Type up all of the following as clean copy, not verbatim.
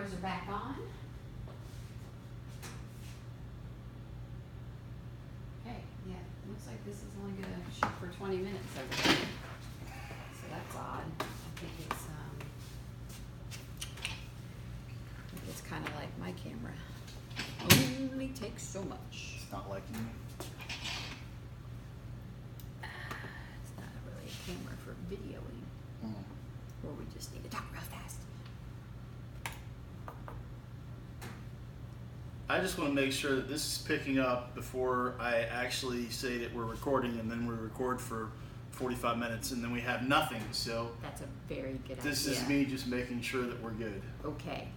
cameras are back on. Okay, yeah, looks like this is only gonna shoot for 20 minutes over there. So that's odd. I think it's kind of like my camera. Only takes so much. It's not like you. It's not really a camera for videoing. Or we just need to talk real fast. I just want to make sure that this is picking up before I actually say that we're recording, and then we record for 45 minutes and then we have nothing. So That's a very good idea. this is me just making sure that we're good. Okay.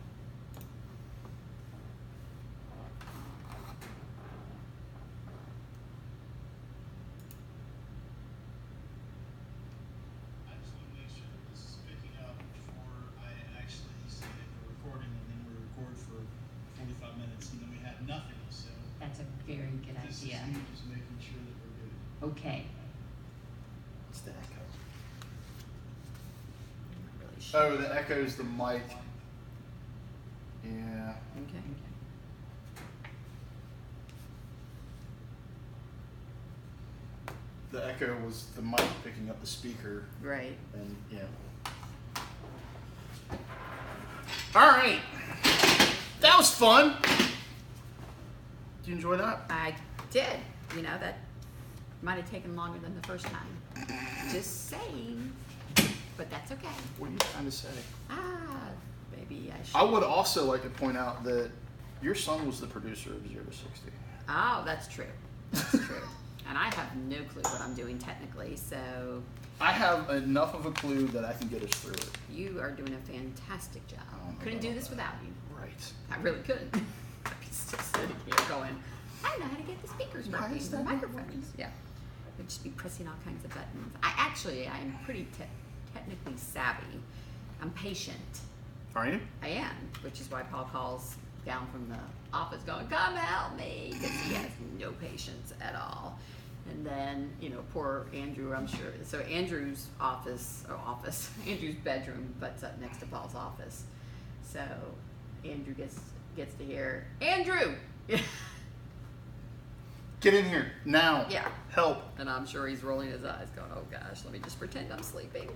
I just want to make sure that this is picking up before I actually say that we're recording, and then we record for 45 minutes and then we have nothing. So That's a very good this idea. is me just making sure that we're good. Okay. What's the echo? I'm not really sure. Oh, the echo is the mic. Yeah. Okay. The echo was the mic picking up the speaker, Right. and yeah. All right, that was fun. Did you enjoy that? I did. You know, that might have taken longer than the first time. Just saying. But that's okay. What are you trying to say? Maybe I should. I would also like to point out that your son was the producer of 0 to 60. Oh, that's true. That's true. And I have no clue what I'm doing technically, so I have enough of a clue that I can get us through it. you are doing a fantastic job. I don't know Couldn't do about this that. without you. Right. I really couldn't. I'd be still sitting here going, I don't know how to get the speakers Why working, is the that not microphones. working? Yeah. I'd just be pressing all kinds of buttons. I'm pretty technically savvy. I'm patient. Are you? I am, which is why Paul calls down from the office going, come help me, because he has no patience at all. And then, you know, poor Andrew, I'm sure. So Andrew's Andrew's bedroom butts up next to Paul's office. So Andrew gets to hear, Andrew! Get in here now. Yeah. Help. And I'm sure he's rolling his eyes going, oh gosh, let me just pretend I'm sleeping.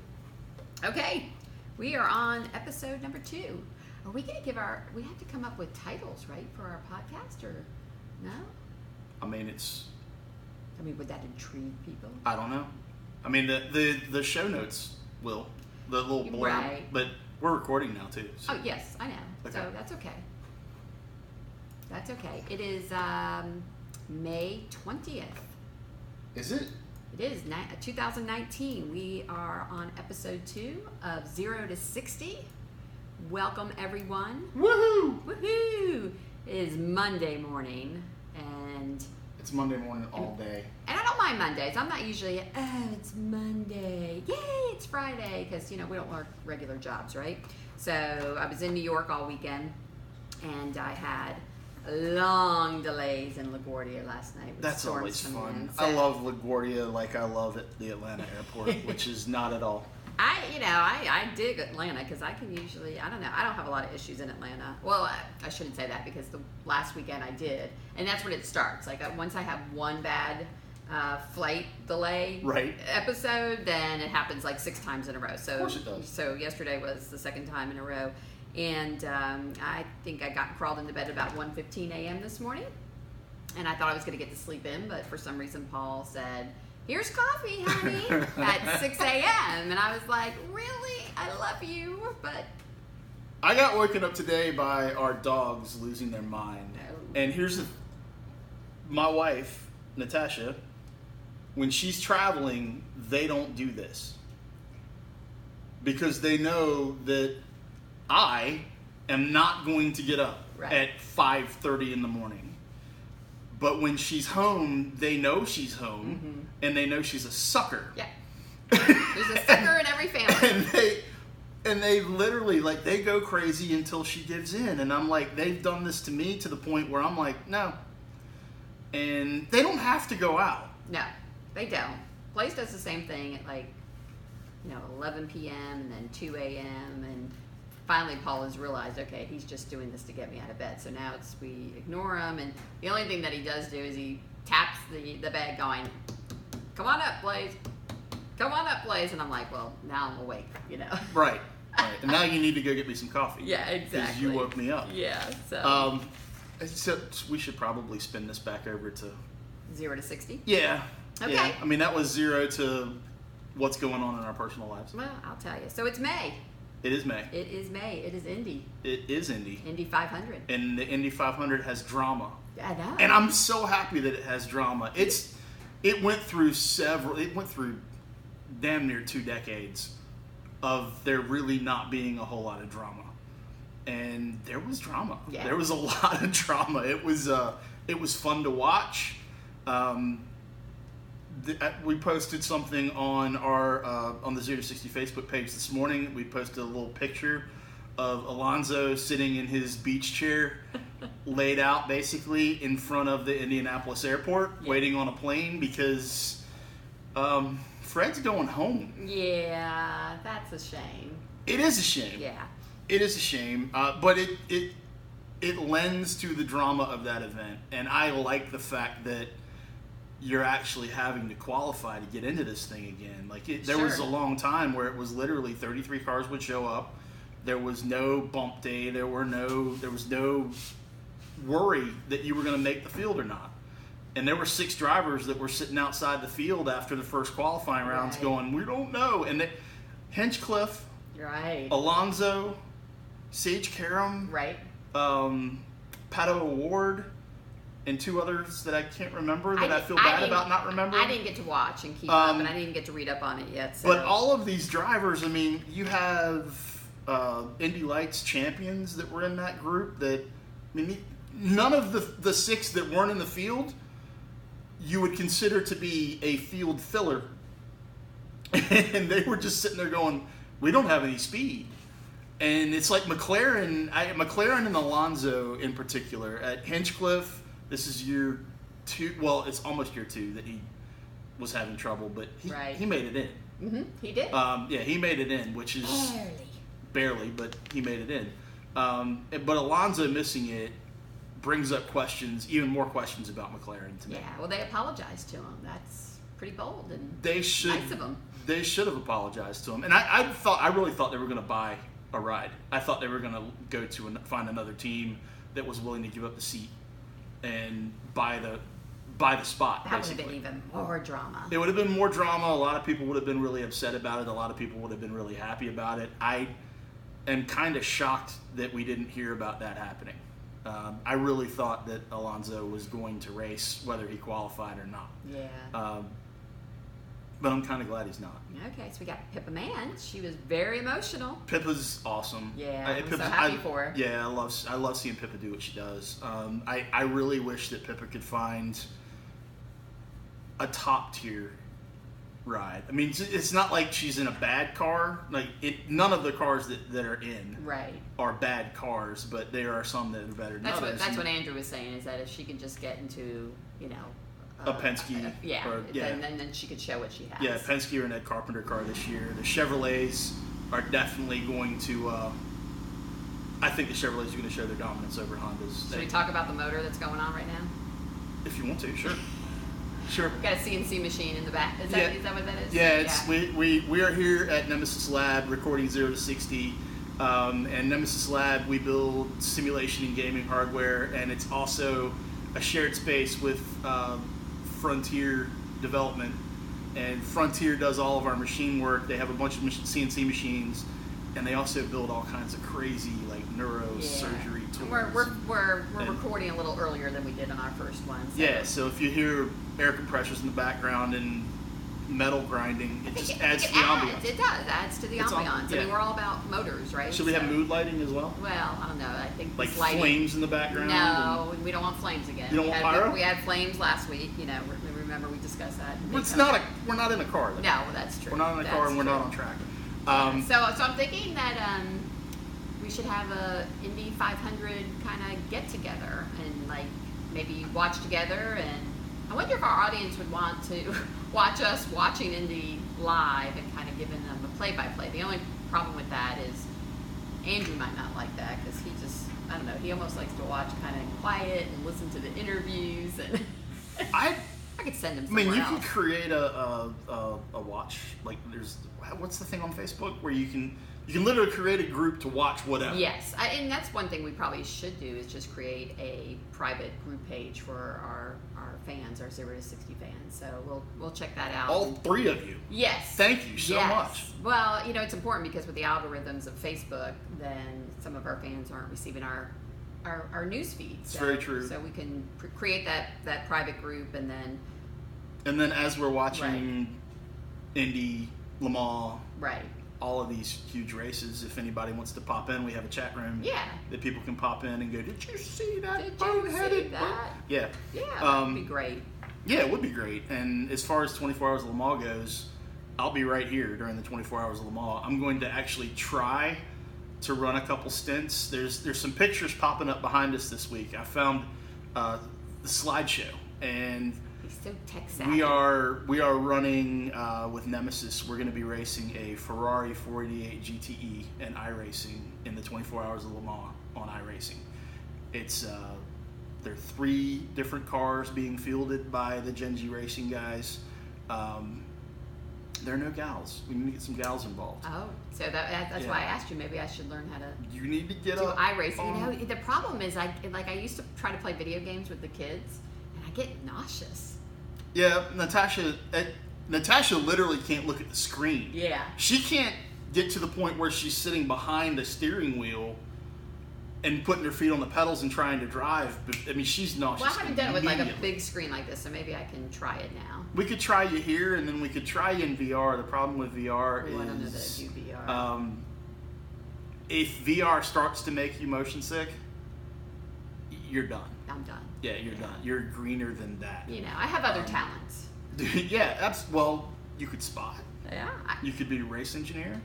Okay, we are on episode number 2. Are we going to we have to come up with titles, right, for our podcast, or no? I mean, Would that intrigue people? I don't know. I mean, the show notes will, the little blurb, Right. but we're recording now too. So. Oh, yes, I know. Okay. So that's okay. That's okay. It is May 20th. Is it? It is 2019. We are on episode 2 of 0 to 60. Welcome, everyone. Woohoo! Woohoo! It is Monday morning, and It's Monday morning all day. I don't mind Mondays. I'm not usually, it's Monday. Yay, it's Friday. Because, you know, we don't work regular jobs, right? So I was in New York all weekend, and I had long delays in LaGuardia last night. With That's storms always coming fun. in. I So love LaGuardia like I love at the Atlanta airport, which is not at all. I dig Atlanta because I can usually, I don't have a lot of issues in Atlanta. Well, I shouldn't say that because the last weekend I did, and that's when it starts. Like once I have one bad flight delay episode, then it happens like 6 times in a row. So, of course it does. So yesterday was the 2nd time in a row, and I think I crawled into bed about 1:15 a.m. this morning, and I thought I was going to get to sleep in, but for some reason Paul said, here's coffee, honey, at 6 a.m. And I was like, really? I love you, but... I got woken up today by our dogs losing their mind. Oh. And here's my wife, Natasha, when she's traveling, they don't do this. Because they know that I am not going to get up at 5:30 in the morning. But when she's home, they know she's home, and they know she's a sucker. Yeah. There's a sucker in every family. and they literally, like, they go crazy until she gives in. And I'm like, they've done this to me to the point where I'm like, no. And they don't have to go out. No, they don't. Blaze does the same thing at 11 p.m. and then 2 a.m. and finally Paul has realized, okay, he's just doing this to get me out of bed. So now we ignore him, and the only thing that he does do is he taps the bed going, come on up, Blaze. Come on up, Blaze. And I'm like, well, now I'm awake, Right. And now you need to go get me some coffee. Yeah, exactly. Because you woke me up. Yeah, so. So we should probably spin this back over to 0 to 60? Yeah. Okay. Yeah. I mean, that was 0 to what's going on in our personal lives. Well, I'll tell you. So it's May. It is May. It is May. It is Indy. It is Indy. Indy 500. And the Indy 500 has drama. I know. And I'm so happy that it has drama. It went through damn near 2 decades of there really not being a whole lot of drama. And there was drama. Yeah. There was a lot of drama. It was fun to watch. We posted something on our on the 0 to 60 Facebook page this morning. We posted a little picture of Alonso sitting in his beach chair, laid out basically in front of the Indianapolis airport, waiting on a plane because Fred's going home. Yeah, that's a shame. It is a shame. Yeah. It is a shame, but it lends to the drama of that event, and I like the fact that you're actually having to qualify to get into this thing again. Like there was a long time where it was literally 33 cars would show up. There was no bump day. There was no worry that you were going to make the field or not. And there were 6 drivers that were sitting outside the field after the first qualifying rounds going, we don't know. And Hinchcliffe, right, Alonso, Sage Karam, right, Pato O'Ward, and 2 others that I can't remember that I feel I bad didn't- about not remembering. I didn't get to watch and keep up, and I didn't even get to read up on it yet. So. But all of these drivers, I mean, you have Indy Lights champions that were in that group that, I mean, none of the 6 that weren't in the field you would consider to be a field filler. And they were just sitting there going, we don't have any speed. And it's like McLaren and Alonso in particular. At Hinchcliffe, this is year 2. Well, it's almost year 2 that he was having trouble, but he made it in. Mm-hmm. He did. Yeah, he made it in, which is barely, but he made it in. But Alonso missing it brings up questions, even more questions about McLaren to me. Yeah, well, they apologized to him. That's pretty bold and Nice of them. They should have apologized to him. And I really thought they were going to buy a ride. I thought they were going to go to find another team that was willing to give up the seat and buy the spot. That basically. would have been even more drama. It would have been more drama. A lot of people would have been really upset about it. A lot of people would have been really happy about it. I am kind of shocked that we didn't hear about that happening. I really thought that Alonso was going to race whether he qualified or not. Yeah. But I'm kind of glad he's not. Okay, so we got Pippa Mann. She was very emotional. Pippa's awesome. Yeah, I'm so happy for her. Yeah, I love seeing Pippa do what she does. I really wish that Pippa could find a top tier ride. I mean, it's not like she's in a bad car. Like none of the cars that are in are bad cars, but there are some that are better than others. That's what Andrew was saying, is that if she could just get into, a Penske, then she could show what she has. Yeah, Penske or an Ed Carpenter car this year. The Chevrolets are definitely going to. I think the Chevrolets are going to show their dominance over Hondas. Should we talk about the motor that's going on right now? If you want to, sure. Sure. Got a CNC machine in the back. Is that what that is? Yeah, we are here at Nemesis Lab recording 0 to 60. And Nemesis Lab, we build simulation and gaming hardware, and it's also a shared space with Frontier Development. And Frontier does all of our machine work. They have a bunch of CNC machines, and they also build all kinds of crazy neurosurgery tools. We're recording a little earlier than we did on our first one. So. So if you hear air compressors in the background and metal grinding, it just adds to the ambiance. It does, adds to the ambiance. I mean, we're all about motors, right? Should we have mood lighting as well? Well, I don't know. I think like lighting, flames in the background? No, we don't want flames again. You don't want pyro? We had flames last week. Remember we discussed that. We're not in a car. Though. No, that's true. We're not in a car and we're not on track. So I'm thinking that we should have a Indy 500 kind of get together and maybe watch together. And I wonder if our audience would want to watch us watching Indy live and kind of giving them a play-by-play. The only problem with that is Andrew might not like that because he just, I don't know, he almost likes to watch kind of quiet and listen to the interviews, and I could send him somewhere you else. could create a watch, like there's, what's the thing on Facebook where you can literally create a group to watch whatever. Yes, and that's one thing we probably should do is just create a private group page for our fans, our 0 to 60 fans. So we'll check that out. All 3 of you. Yes. Thank you so much. Well, it's important because with the algorithms of Facebook, then some of our fans aren't receiving our news feed. It's very true. So we can create that private group, and then as we're watching Indy, Le Mans, right, all of these huge races, if anybody wants to pop in, we have a chat room that people can pop in and go, did you see that? Did you see that? Yeah. Yeah, that would be great. Yeah, it would be great. And as far as 24 Hours of Le Mans goes, I'll be right here during the 24 Hours of Le Mans. I'm going to actually try to run a couple stints. There's some pictures popping up behind us this week. I found the slideshow, and He's so tech savvy. we are running with Nemesis. We're going to be racing a Ferrari 488 GTE and iRacing in the 24 Hours of Le Mans on iRacing. It's there are 3 different cars being fielded by the Gen G Racing guys. There are no gals. We need to get some gals involved. Oh, so that's why I asked you. Maybe I should learn how to You need to get do up. iRacing. The problem is I used to try to play video games with the kids, and I get nauseous. Yeah, Natasha literally can't look at the screen. Yeah. She can't get to the point where she's sitting behind the steering wheel and putting her feet on the pedals and trying to drive. But, I mean, she's nauseous. Well, I haven't done it with like a immediately. big screen like this, so maybe I can try it now. We could try you here, and then we could try you in VR. The problem with VR Ooh, I don't know that I is do VR. if VR starts to make you motion sick, you're done. I'm done. Yeah, you're done. You're greener than that. I have other talents. Yeah, well, you could spot. Yeah. You could be a race engineer.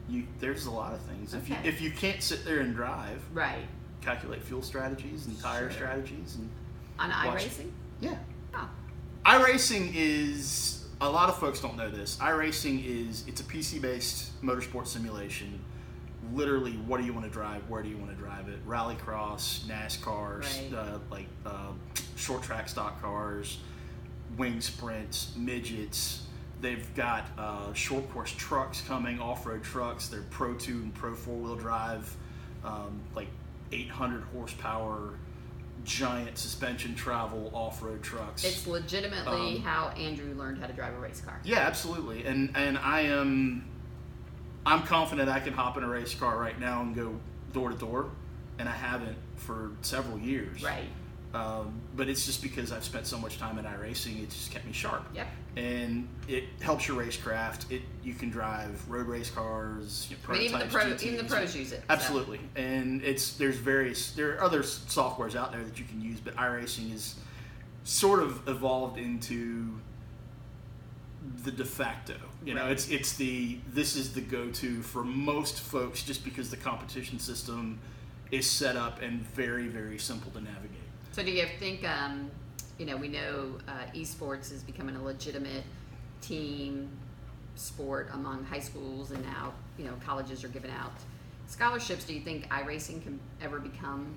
Yeah. There's a lot of things. Okay. If you can't sit there and drive, Right. calculate fuel strategies and tire Sure. strategies and On watch- iRacing? Yeah. Oh. iRacing is, a lot of folks don't know this. iRacing it's a PC-based motorsport simulation. Literally, what do you want to drive? Where do you want to drive it? Rallycross, NASCARs, Right. short track stock cars, wing sprints, midgets. They've got short course trucks coming, off-road trucks. They're Pro 2 and Pro 4-wheel drive, like 800 horsepower, giant suspension travel off-road trucks. It's legitimately how Andrew learned how to drive a race car. Yeah, absolutely. And I'm confident I can hop in a race car right now and go door to door, and I haven't for several years. Right. But it's just because I've spent so much time in iRacing, it just kept me sharp. Yep. And it helps your racecraft. You can drive road race cars, I mean, even the prototypes, pros use it. so. Absolutely. And there are other softwares out there that you can use, but iRacing is sort of evolved into the de facto. Right. This is the go-to for most folks, just because the competition system is set up and very, very simple to navigate. So do you think, we know esports is becoming a legitimate team sport among high schools, and now, colleges are giving out scholarships. Do you think iRacing can ever become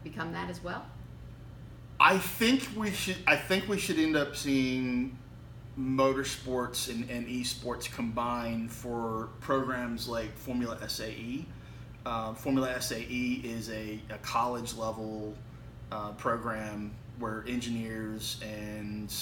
that as well? I think we should end up seeing motorsports and esports combined for programs like Formula SAE. Formula SAE is a college level program where engineers and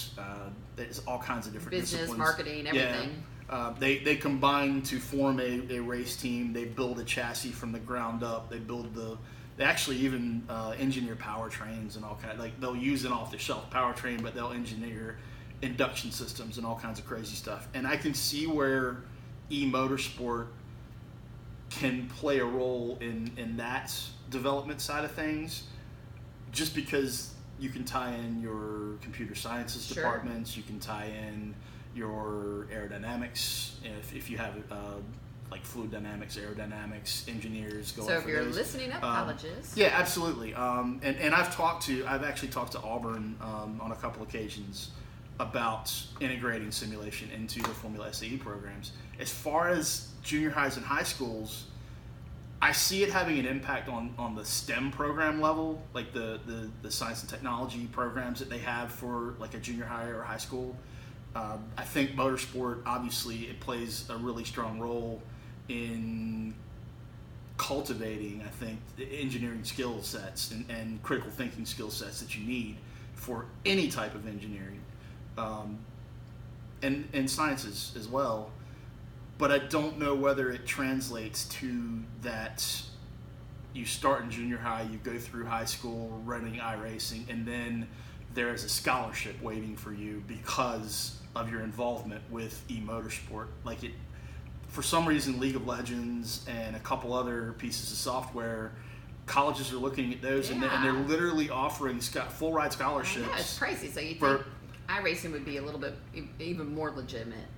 there's all kinds of different Business, disciplines. marketing, everything. Yeah. They combine to form a race team. They build a chassis from the ground up. They actually even engineer powertrains and all kinds. Like, they'll use an off-the-shelf powertrain, but they'll engineer induction systems and all kinds of crazy stuff. And I can see where e-motorsport can play a role in that development side of things, just because you can tie in your computer sciences Sure. departments, you can tie in your aerodynamics, if you have like fluid dynamics, aerodynamics engineers going. So if for you're those. listening up, colleges. Yeah, absolutely. And I've actually talked to Auburn on a couple occasions about integrating simulation into the Formula SAE programs. As far as junior highs and high schools, I see it having an impact on the STEM program level, like the science and technology programs that they have for like a junior high or high school. I think motorsport, obviously, it plays a really strong role in cultivating, I think, the engineering skill sets and critical thinking skill sets that you need for any type of engineering, and sciences as well. But I don't know whether it translates to that you start in junior high, you go through high school running iRacing, and then there is a scholarship waiting for you because of your involvement with eMotorsport. Like it, for some reason, League of Legends and a couple other pieces of software, colleges are looking at those, and they're literally offering full ride scholarships. Yeah, it's crazy. So you think iRacing would be a little bit even more legitimate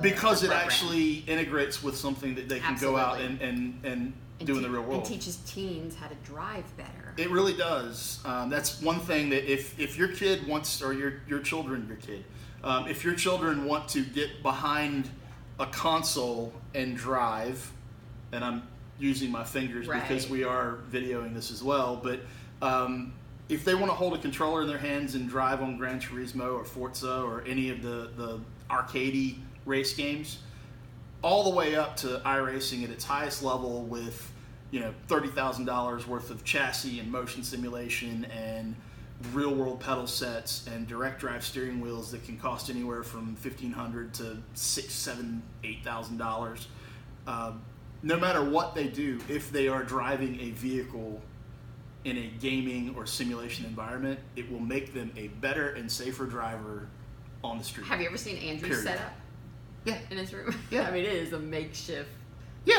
because it actually integrates with something that they can go out and do in the real world. And teaches teens how to drive better. It really does. That's one thing that if your kid wants, or your children want to get behind a console and drive, and I'm using my fingers because we are videoing this as well, but if they want to hold a controller in their hands and drive on Gran Turismo or Forza or any of the arcadey race games, all the way up to iRacing at its highest level with $30,000 worth of chassis and motion simulation and real world pedal sets and direct drive steering wheels that can cost anywhere from $1,500 to $6,000, $7,000, $8,000. No matter what they do, if they are driving a vehicle in a gaming or simulation environment, it will make them a better and safer driver on the street. Have you ever seen Andrew's setup? Yeah. In his room? Yeah. I mean, it is a makeshift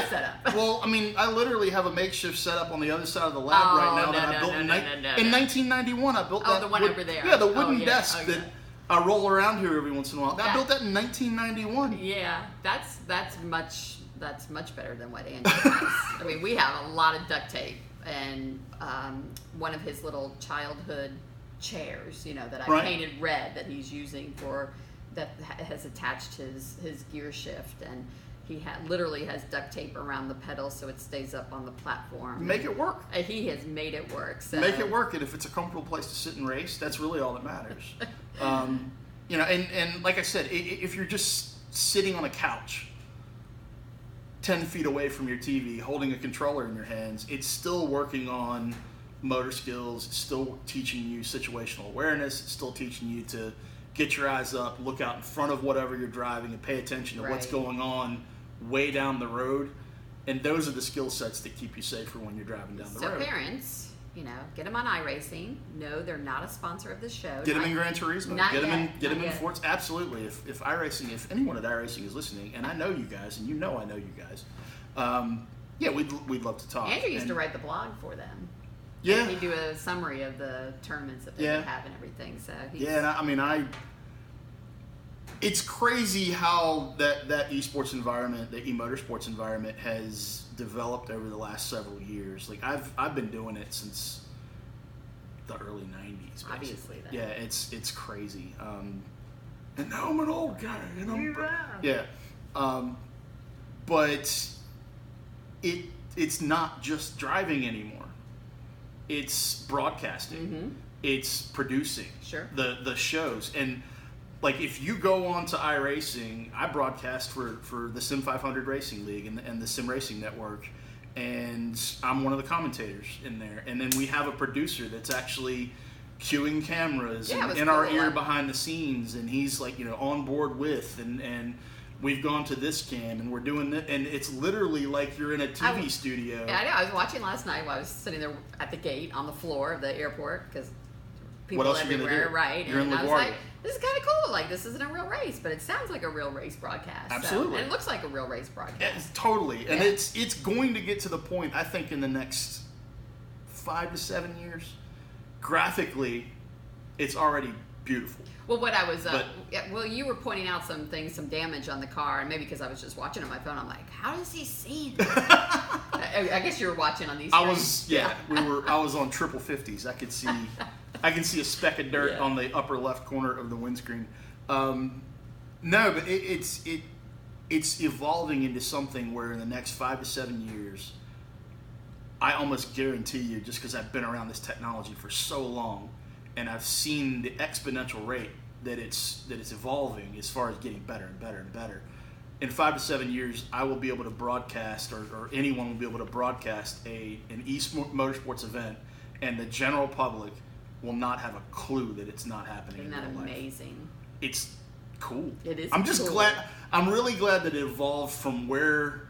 setup. Well, I mean, I literally have a makeshift setup on the other side of the lab right now that I built in 1991. I built that. The one over there. Yeah, the wooden desk that I roll around here every once in a while. I built that in 1991. Yeah, that's much better than what Andrew has. I mean, we have a lot of duct tape and one of his little childhood chairs, that I painted red that he's using that has attached his gear shift, and he literally has duct tape around the pedal so it stays up on the platform. Make it work. He has made it work. So. Make it work, and if it's a comfortable place to sit and race, that's really all that matters. And like I said, if you're just sitting on a couch 10 feet away from your TV, holding a controller in your hands, it's still working on motor skills, it's still teaching you situational awareness, it's still teaching you to get your eyes up, look out in front of whatever you're driving, and pay attention to what's going on way down the road. And those are the skill sets that keep you safer when you're driving down the road. So parents, get them on iRacing. No, they're not a sponsor of the show. Get them in Gran Turismo. Get them in Forza. Absolutely. If iRacing, if anyone at iRacing is listening, and I know you guys, and I know you guys, we'd love to talk. Andrew used to write the blog for them. Yeah. He'd do a summary of the tournaments that they would have and everything. So it's crazy how that esports environment, the eMotorsports environment, has developed over the last several years. Like I've been doing it since the early '90s. Basically. Obviously, then. Yeah, it's crazy. And now I'm an old guy. But it's not just driving anymore. It's broadcasting. Mm-hmm. It's producing the shows. And like if you go on to iRacing, I broadcast for the Sim 500 Racing League and the Sim Racing Network, and I'm one of the commentators in there. And then we have a producer that's actually cueing cameras in our ear behind the scenes, and he's like on board with and we've gone to this cam and we're doing that, and it's literally like you're in a TV studio. Yeah, I know. I was watching last night while I was sitting there at the gate on the floor of the airport because people everywhere, right? You're and in I LaGuardia. was like, this is kind of cool. Like, this isn't a real race, but it sounds like a real race broadcast. Absolutely. So, and it looks like a real race broadcast. Totally. And it's going to get to the point, I think, in the next 5 to 7 years, graphically, it's already beautiful. Well, you were pointing out some damage on the car, and maybe because I was just watching on my phone, I'm like, how does he see that? I guess you were watching on these. I was on triple 50s. I can see a speck of dirt on the upper left corner of the windscreen. No, but it's evolving into something where in the next 5 to 7 years, I almost guarantee you, just because I've been around this technology for so long, and I've seen the exponential rate that it's evolving as far as getting better and better and better. In 5 to 7 years, I will be able to broadcast, or anyone will be able to broadcast an motorsports event, and the general public will not have a clue that it's not happening. Isn't that in real life. amazing? It's cool. It is. I'm just cool. glad. I'm really glad that it evolved from where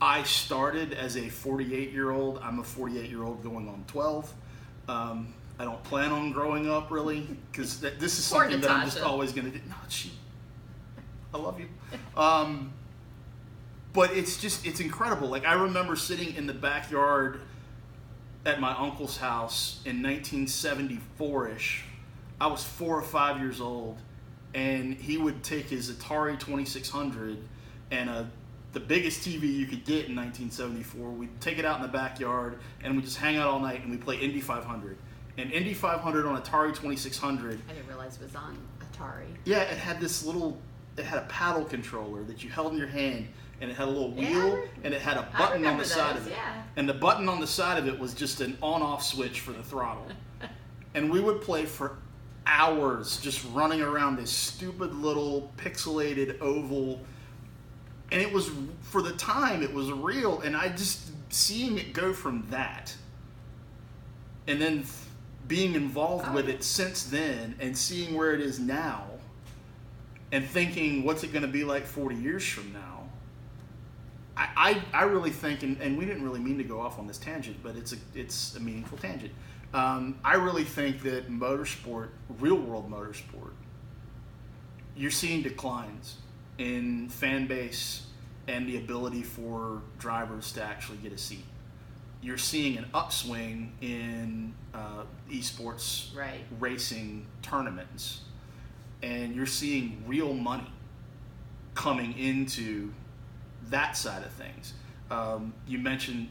I started as a 48-year-old. I'm a 48-year-old going on 12. I don't plan on growing up really, because this is Poor something that I'm Natasha. just always going to do. No, I love you. But it's incredible. Like, I remember sitting in the backyard at my uncle's house in 1974-ish. I was 4 or 5 years old, and he would take his Atari 2600 and the biggest TV you could get in 1974. We'd take it out in the backyard, and we'd just hang out all night, and we'd play Indy 500. And Indy 500 on Atari 2600. I didn't realize it was on Atari. Yeah, it had it had a paddle controller that you held in your hand, and it had a little wheel, Yeah. and it had a I button on remember the side those, of it. yeah. And the button on the side of it was just an on-off switch for the throttle. And we would play for hours just running around this stupid little pixelated oval. And it was, for the time, it was real. And I just, seeing it go from that, and then being involved with it since then, and seeing where it is now, and thinking, what's it going to be like 40 years from now? I really think, and we didn't really mean to go off on this tangent, but it's a meaningful tangent. I really think that motorsport, real world motorsport, you're seeing declines in fan base and the ability for drivers to actually get a seat. You're seeing an upswing in esports racing tournaments, and you're seeing real money coming into that side of things. You mentioned,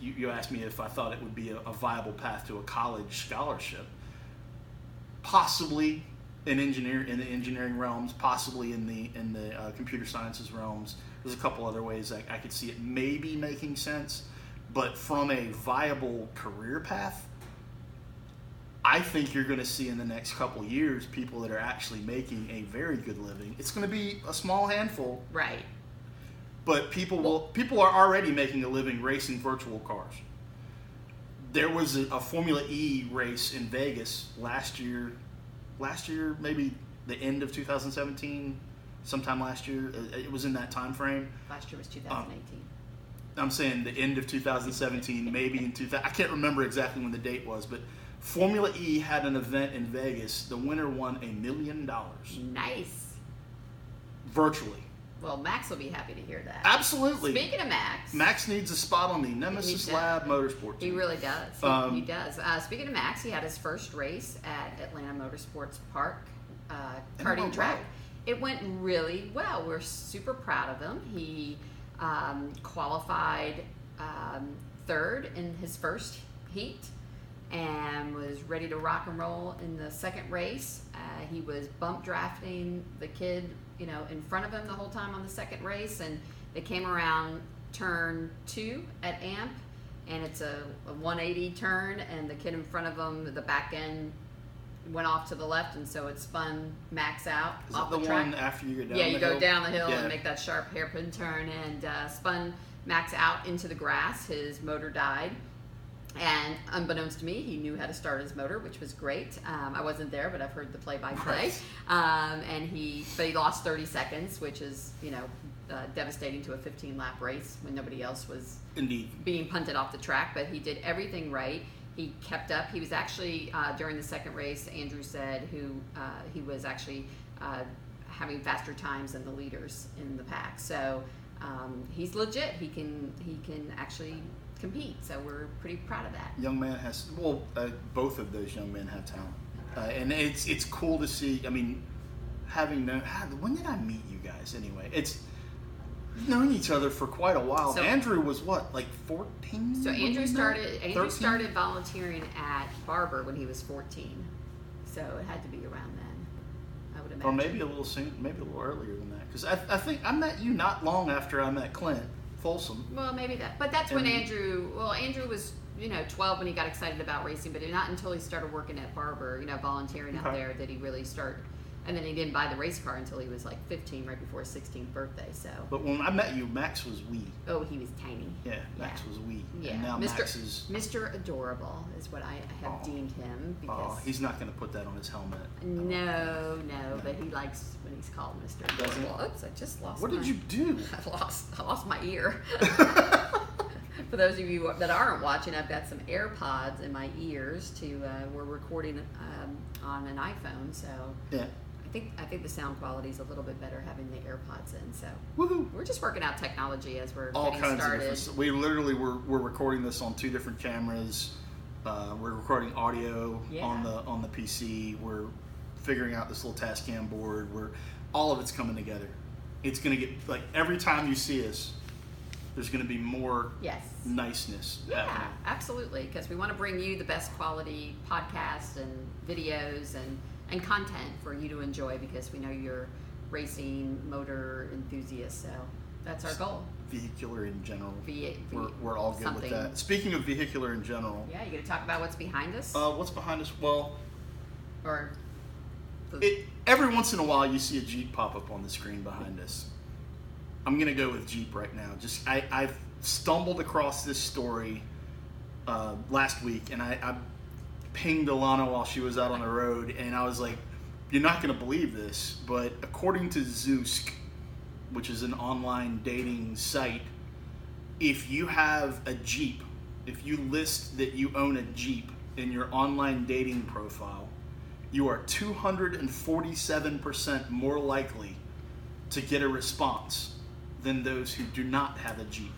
you asked me if I thought it would be a viable path to a college scholarship. Possibly in the engineering realms, possibly in the computer sciences realms. There's a couple other ways I could see it maybe making sense, but from a viable career path, I think you're going to see in the next couple of years people that are actually making a very good living. It's going to be a small handful, Right. but people are already making a living racing virtual cars. There was a Formula E race in Vegas last year, maybe the end of 2017, sometime last year. It was in that time frame. Last year was 2018. I'm saying the end of 2017, maybe in 2000. I can't remember exactly when the date was, but Formula E had an event in Vegas. The winner won $1 million. Nice. Virtually. Well, Max will be happy to hear that. Absolutely. Speaking of Max. Max needs a spot on the Nemesis Lab Motorsport team. He really does. He does. Speaking of Max, he had his first race at Atlanta Motorsports Park, karting track. Right. It went really well. We're super proud of him. He qualified third in his first heat and was ready to rock and roll in the second race. He was bump drafting the kid, in front of him the whole time on the second race, and they came around turn 2 at AMP, and it's a 180 turn, and the kid in front of him, the back end went off to the left, and so it spun Max out Is off that the the track. one after you go down Yeah, the you hill? go down the hill Yeah. and make that sharp hairpin turn, and spun Max out into the grass. His motor died, and unbeknownst to me, he knew how to start his motor, which was great. I wasn't there, but I've heard the play-by-play. Right. But he lost 30 seconds, which is devastating to a 15-lap race when nobody else was Indeed. being punted off the track. But he did everything right. He kept up. He was actually, during the second race, Andrew said, he was actually having faster times than the leaders in the pack. So he's legit. He can actually compete. So we're pretty proud of that. Young man has, both of those young men have talent. And it's cool to see. I mean, having known, when did I meet you guys anyway? It's known each other for quite a while. So, Andrew was what, like 14? So Andrew started started volunteering at Barber when he was 14. So it had to be around then, I would imagine. Or maybe a little soon, maybe a little earlier than that. Because I think I met you not long after I met Clint. Folsom. Well, maybe that. But that's when And- Andrew was, 12 when he got excited about racing, but not until he started working at Barber, volunteering out Okay. there, did he really start. And then he didn't buy the race car until he was like 15, right before his 16th birthday. So. But when I met you, Max was wee. Oh, he was tiny. Yeah, Max was wee. Yeah. And now Max is. Mr. Adorable is what I have Aw. deemed him. Oh, Because he's not going to put that on his helmet. No, but he likes when he's called Mr. Does he? Adorable. Oops, I just lost. What did you do? I lost my ear. For those of you that aren't watching, I've got some AirPods in my ears. We're recording on an iPhone, so Yeah. I think the sound quality is a little bit better having the AirPods in. So Woohoo! we're just working out technology as we're All getting kinds started. of different. We literally we're recording this on 2 different cameras. We're recording audio Yeah. on the PC. We're figuring out this little Tascam board. All of it's coming together. It's gonna get like every time you see us, there's gonna be more Yes. niceness. Yeah, happening. absolutely. Because we want to bring you the best quality podcasts and videos and content for you to enjoy, because we know you're racing motor enthusiasts. So that's our goal. Vehicular in general. We're We're all good with that. Speaking of vehicular in general, Yeah, you going to talk about what's behind us? what's behind us? Well, Or every once in a while you see a Jeep pop up on the screen behind us. I'm gonna go with Jeep right now. I've stumbled across this story last week, and I pinged Alana while she was out on the road, and I was like, "You're not gonna believe this, but according to Zoosk, which is an online dating site, if you have a Jeep, if you list that you own a Jeep in your online dating profile, you are 247% more likely to get a response than those who do not have a Jeep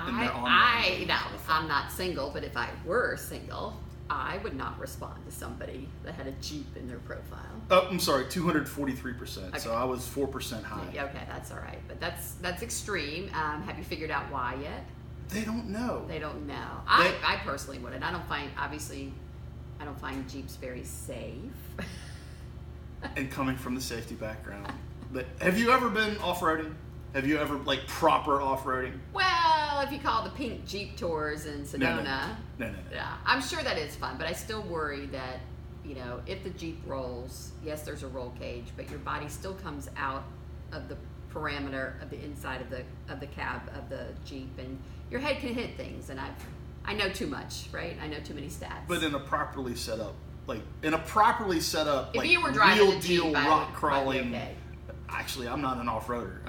in their online dating profile. I'm not single, but if I were single, I would not respond to somebody that had a Jeep in their profile. Oh, I'm sorry, 243%. So Okay. I was 4% high. Yeah, okay, that's all right, but that's extreme. Have you figured out why yet? They don't know. They don't know. I personally wouldn't. I don't find Jeeps very safe. And coming from the safety background. But have you ever been off-roading? Have you ever, like, proper off-roading? Well, if you call the pink Jeep tours in Sedona, No. yeah, I'm sure that is fun, but I still worry that, if the Jeep rolls, yes, there's a roll cage, but your body still comes out of the parameter of the inside of the cab of the Jeep, and your head can hit things, and I know too much, right? I know too many stats. But in a properly set up, if you were driving real a Jeep, deal I rock would crawling. be okay. Actually, I'm not an off-roader.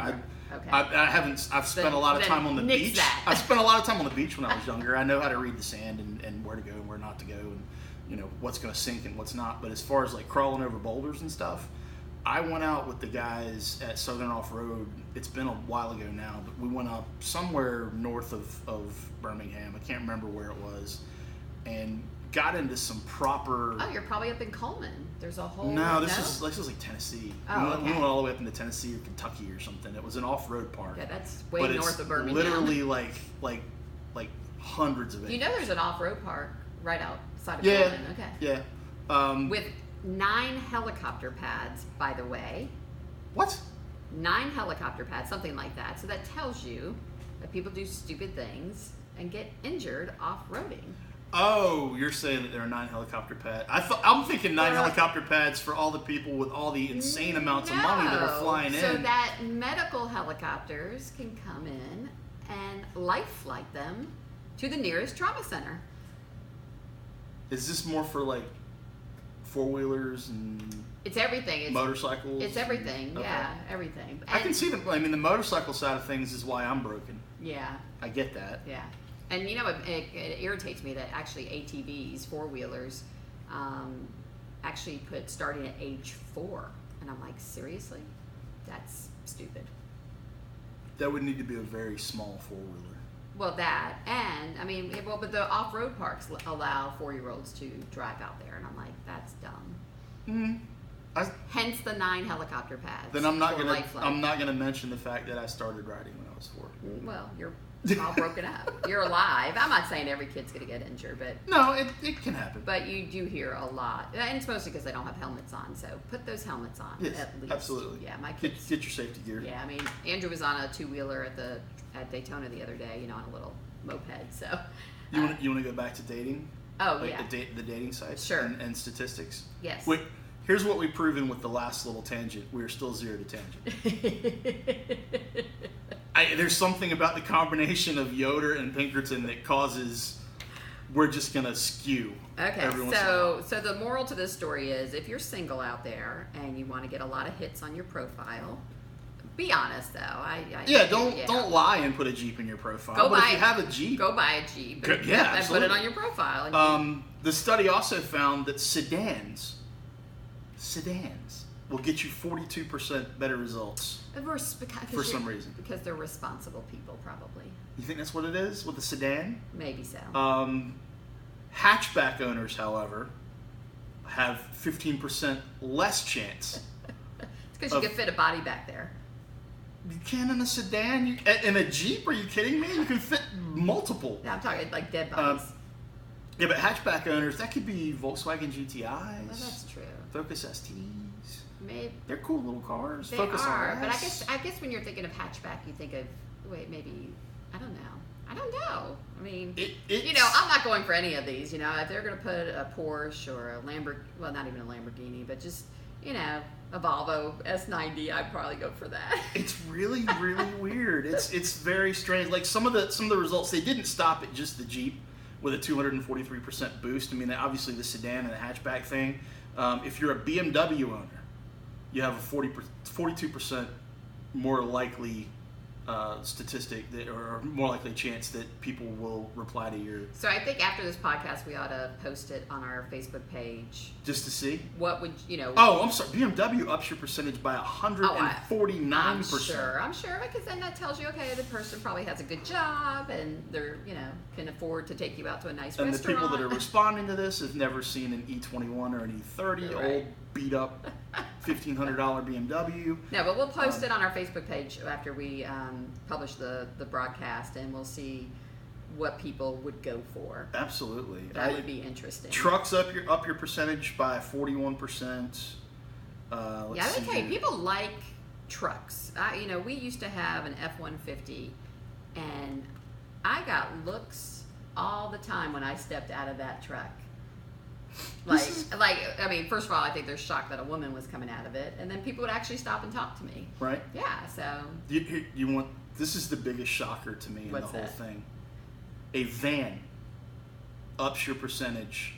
Okay. I've spent a lot of time on the nix beach. that. I spent a lot of time on the beach when I was younger. I know how to read the sand and where to go and where not to go, and what's going to sink and what's not. But as far as like crawling over boulders and stuff, I went out with the guys at Southern Off Road. It's been a while ago now, but we went up somewhere north of Birmingham. I can't remember where it was, and got into some proper. Oh, you're probably up in Coleman. There's a whole. No, this is like Tennessee. Oh, we okay. went all the way up into Tennessee or Kentucky or something. It was an off-road park. Yeah, that's way But north it's of Birmingham. literally like hundreds of acres. There's an off-road park right outside of Yeah. Coleman. Okay. Yeah. With 9 helicopter pads, by the way. What? 9 helicopter pads, something like that. So that tells you that people do stupid things and get injured off-roading. Oh, you're saying that there are 9 helicopter pads. I'm thinking 9 There are- helicopter pads for all the people with all the insane amounts of money that are flying in. So that medical helicopters can come in and life flight them to the nearest trauma center. Is this more for like 4-wheelers and It's everything. motorcycles? It's everything. Okay. Yeah, everything. I can see the. I mean, the motorcycle side of things is why I'm broken. Yeah. I get that. Yeah, and it irritates me that actually ATVs, 4-wheelers, actually put starting at age 4, and I'm like, seriously, that's stupid. That would need to be a very small 4-wheeler. Well, that, and I mean, but the off-road parks allow 4-year-olds to drive out there, and I'm like, that's dumb. Hence the 9 helicopter pads. Then I'm not for gonna. life flight. I'm not gonna mention the fact that I started riding when I was 4. Well, you're all broken up. You're alive. I'm not saying every kid's going to get injured, but No, it can happen. but you do hear a lot, and it's mostly because they don't have helmets on. So put those helmets on Yes, at least. absolutely. Yeah, my kids. Get your safety gear. Yeah, I mean, Andrew was on a 2-wheeler at Daytona the other day, on a little moped. So You want to go back to dating? Oh, Like yeah. the dating sites Sure. and statistics? Yes. Wait, here's what we've proven with the last little tangent. We're still 0 to tangent. There's something about the combination of Yoder and Pinkerton that causes we're just going to skew. Okay, every once in a while. so the moral to this story is if you're single out there and you want to get a lot of hits on your profile, be honest though. Don't lie and put a Jeep in your profile. Go but buy, if you have a Jeep, go buy a Jeep. Good, yeah, and put absolutely. it on your profile. The study also found that sedans will get you 42% better results. For some reason. Because they're responsible people, probably. You think that's what it is with the sedan? Maybe so. Hatchback owners, however, have 15% less chance. It's because you can fit a body back there. You can in a sedan? In a Jeep? Are you kidding me? You can fit multiple. Yeah, I'm talking like dead bodies. Yeah, but hatchback owners, that could be Volkswagen GTIs. Well, that's true. Focus STs. Maybe They're cool little cars. they Focus are, RS. but I guess when you're thinking of hatchback, you think of maybe I don't know. I mean, I'm not going for any of these. If they're going to put a Porsche or a Lamborghini, well, not even a Lamborghini, but just a Volvo S90, I'd probably go for that. It's really, really weird. It's very strange. Like some of the results, they didn't stop at just the Jeep with a 243% boost. I mean, obviously the sedan and the hatchback thing. If you're a BMW owner, you have a 42% more likely statistic or more likely chance that people will reply to your. So I think after this podcast, we ought to post it on our Facebook page. Just to see? What would, Oh, I'm sorry. BMW ups your percentage by 149%. I'm sure, because then that tells you, okay, the person probably has a good job and they're, can afford to take you out to a nice and restaurant. The people that are responding to this have never seen an E21 or an E30, Right. old, beat up $1,500 BMW. No, but we'll post it on our Facebook page after we publish the broadcast, and we'll see what people would go for. Absolutely, That would be interesting. Trucks up your percentage by 41%. I would tell you, people like trucks. We used to have an F-150, and I got looks all the time when I stepped out of that truck. First of all, I think they're shocked that a woman was coming out of it, and then people would actually stop and talk to me. Right. Yeah. So. You want? This is the biggest shocker to me in the whole thing. A van ups your percentage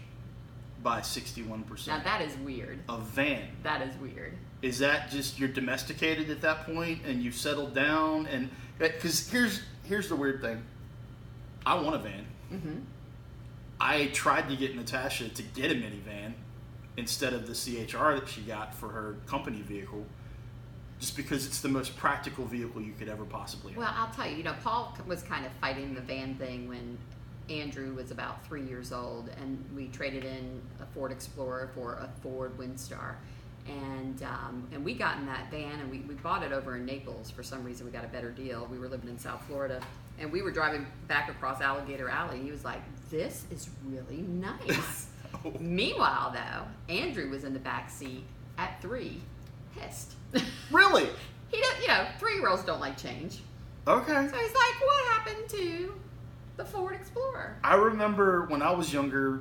by 61%. Now that is weird. A van. That is weird. Is that just you're domesticated at that point and you've settled down? And because here's the weird thing. I want a van. Mm-hmm. I tried to get Natasha to get a minivan instead of the CHR that she got for her company vehicle, just because it's the most practical vehicle you could ever possibly have. Well, I'll tell you, Paul was kind of fighting the van thing when Andrew was about 3 years old, and we traded in a Ford Explorer for a Ford Windstar. And we got in that van, and we bought it over in Naples. For some reason, we got a better deal. We were living in South Florida, and we were driving back across Alligator Alley. He was like, "This is really nice." Oh. Meanwhile, though, Andrew was in the back seat at 3, pissed. Really? He don't, 3-year-olds don't like change. Okay. So he's like, "What happened to the Ford Explorer?" I remember when I was younger,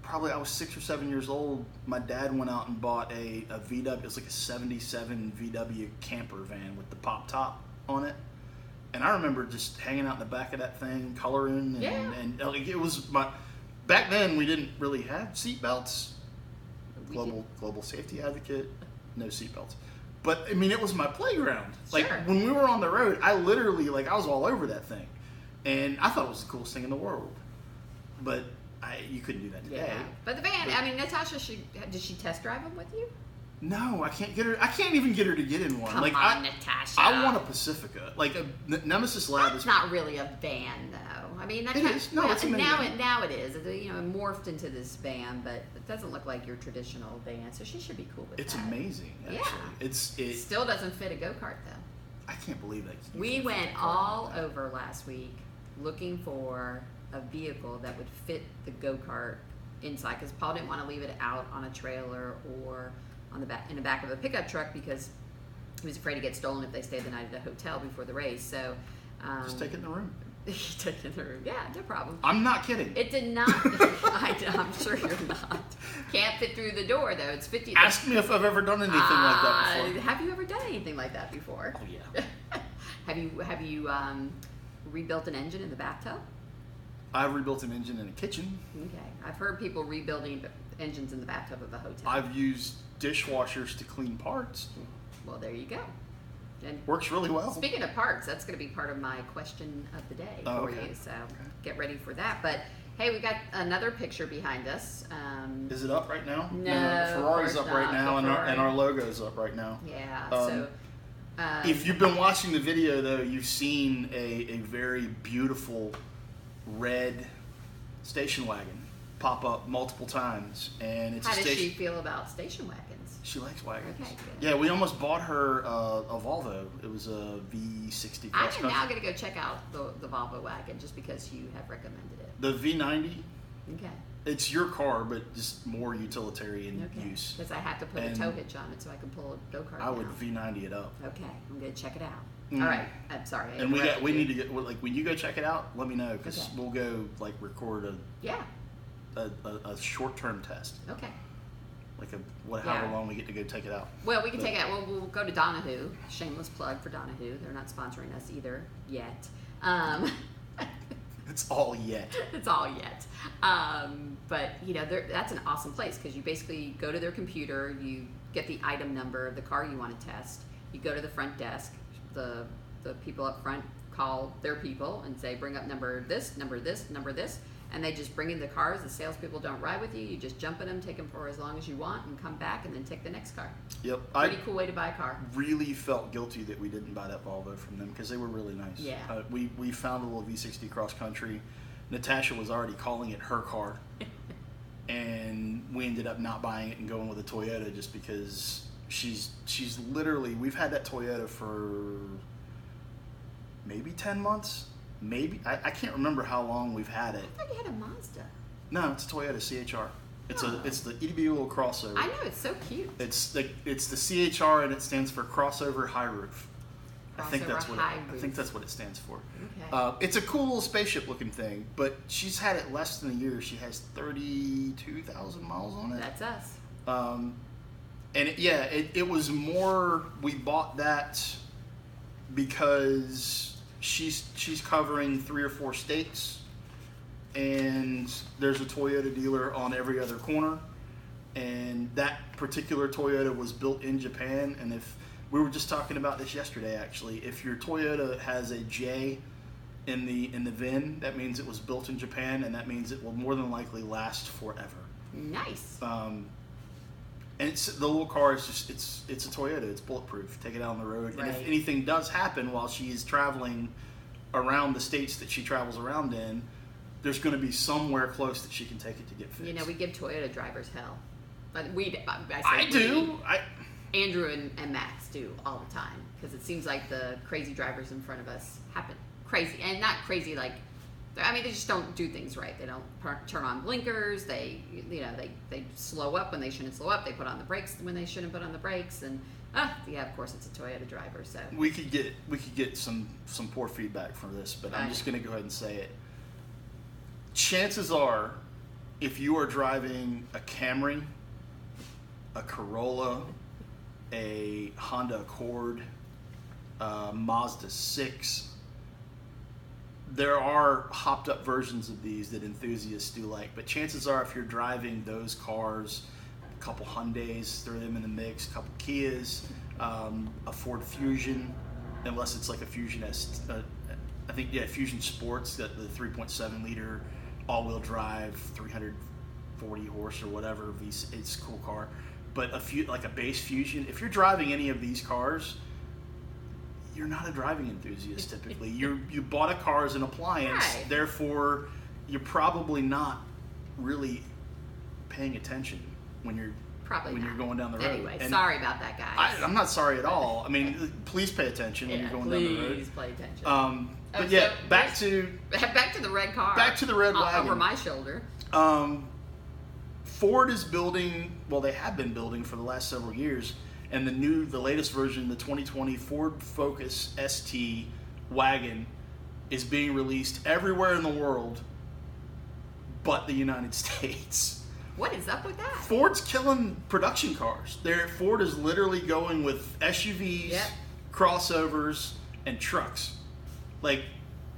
probably I was 6 or 7 years old, my dad went out and bought a VW. It was like a 77 VW camper van with the pop top on it. And I remember just hanging out in the back of that thing, coloring, and like, it was my. Back then, we didn't really have seatbelts. Global safety advocate, no seatbelts. But I mean, it was my playground. Like Sure. when we were on the road, I literally I was all over that thing, and I thought it was the coolest thing in the world. But you couldn't do that today. Yeah, but the van. I mean, Natasha, did she test drive them with you? No, I can't get her. I can't even get her to get in one. Come on, Natasha. I want a Pacifica. Like a Nemesis Lab That's is not really a van, though. I mean, that It kind is. No, it's a minivan. now it is. It morphed into this van, but it doesn't look like your traditional van. So she should be cool with It's that. amazing. Actually, Yeah. it Still doesn't fit a go-kart though. I can't believe that. We went all over last week looking for a vehicle that would fit the go-kart inside, because Paul didn't want to leave it out on a trailer or on in the back of a pickup truck because he was afraid to get stolen if they stayed the night at a hotel before the race. So just take it in the room. Take it in the room. Yeah, no problem. I'm not kidding. It did not. I'm sure you're not. Can't fit through the door though. It's 50. Ask me if I've ever done anything like that before. Have you ever done anything like that before? Oh yeah. Have you rebuilt an engine in the bathtub? I've rebuilt an engine in a kitchen. Okay. I've heard people rebuilding engines in the bathtub of a hotel. I've used dishwashers to clean parts. Well, there you go. And works really well. Speaking of parts, that's going to be part of my question of the day for you. So get ready for that. But hey, we got another picture behind us. Is it up right now? No, Ferrari's up right now, and our logo's up right now. Yeah. If you've been watching the video, though, you've seen a very beautiful red station wagon pop up multiple times, and it's how does she feel about station wagons? She likes wagons. Okay, good. Yeah, we almost bought her a Volvo. It was a V60 cross country. I'm now going to go check out the Volvo wagon just because you have recommended it. The V90. Okay. It's your car, but just more utilitarian use. Because I have to put a tow hitch on it so I can pull a go-kart I would V90 it up. Okay, I'm going to check it out. All right, I'm sorry. And we need to get, like, when you go check it out, let me know, because we'll go, like, record a short-term test. Okay. Like however long we get to go take it out. Well, we can take it out. We'll go to Donahue. Shameless plug for Donahue. They're not sponsoring us either yet. It's all yet. It's all yet. But that's an awesome place because you basically go to their computer, you get the item number of the car you want to test. You go to the front desk. The people up front call their people and say, bring up number this, number this, number this. And they just bring in the cars. The salespeople don't ride with you. You just jump in them, take them for as long as you want, and come back and then take the next car. Yep. Pretty cool way to buy a car. Really felt guilty that we didn't buy that Volvo from them because they were really nice. Yeah. We found a little V60 cross country. Natasha was already calling it her car. And we ended up not buying it and going with a Toyota just because she's literally, we've had that Toyota for maybe 10 months. Maybe I can't remember how long we've had it. I thought you had a Mazda. No, it's a Toyota CHR. It's the itty bitty little crossover. I know, it's so cute. It's the CHR and it stands for crossover high roof. I think that's what it stands for. Okay. It's a cool little spaceship looking thing, but she's had it less than a year. She has 32,000 miles on it. That's us. And it was more. We bought that because she's covering 3 or 4 states, and there's a Toyota dealer on every other corner, and that particular Toyota was built in Japan. And if we were just talking about this yesterday, actually, if your Toyota has a J in the VIN, that means it was built in Japan, and that means it will more than likely last forever. Nice. And the little car is just, it's a Toyota. It's bulletproof. Take it out on the road. Right. And if anything does happen while she's traveling around the states that she travels around in, there's going to be somewhere close that she can take it to get fixed. We give Toyota drivers hell. But Andrew and Max do all the time because it seems like the crazy drivers in front of us happen. Crazy. And not crazy like, they just don't do things right. They don't turn on blinkers. They slow up when they shouldn't slow up. They put on the brakes when they shouldn't put on the brakes. And of course, it's a Toyota driver. So we could get some poor feedback from this, but I'm just going to go ahead and say it. Chances are, if you are driving a Camry, a Corolla, a Honda Accord, Mazda 6. There are hopped up versions of these that enthusiasts do like, but chances are if you're driving those cars, a couple Hyundais, throw them in the mix, a couple Kias, a Ford Fusion, unless it's like a Fusion Fusion Sports, got the 3.7 liter all-wheel drive, 340 horse or whatever, it's a cool car. But like a base Fusion, if you're driving any of these cars, you're not a driving enthusiast typically. You bought a car as an appliance, right. Therefore you're probably not really paying attention when you're Probably when not. you're going down the road. Anyway, And sorry about that, guys. I'm not sorry at all. I mean, please pay attention when you're going down the road. Please pay attention. But yeah, back to the red car. Back to the red wagon. Over my shoulder. Ford is building, well, they have been building for the last several years, and the latest version, the 2020 Ford Focus ST wagon, is being released everywhere in the world but the United States. What is up with that? Ford's killing production cars. Ford is literally going with SUVs, crossovers, and trucks. Like,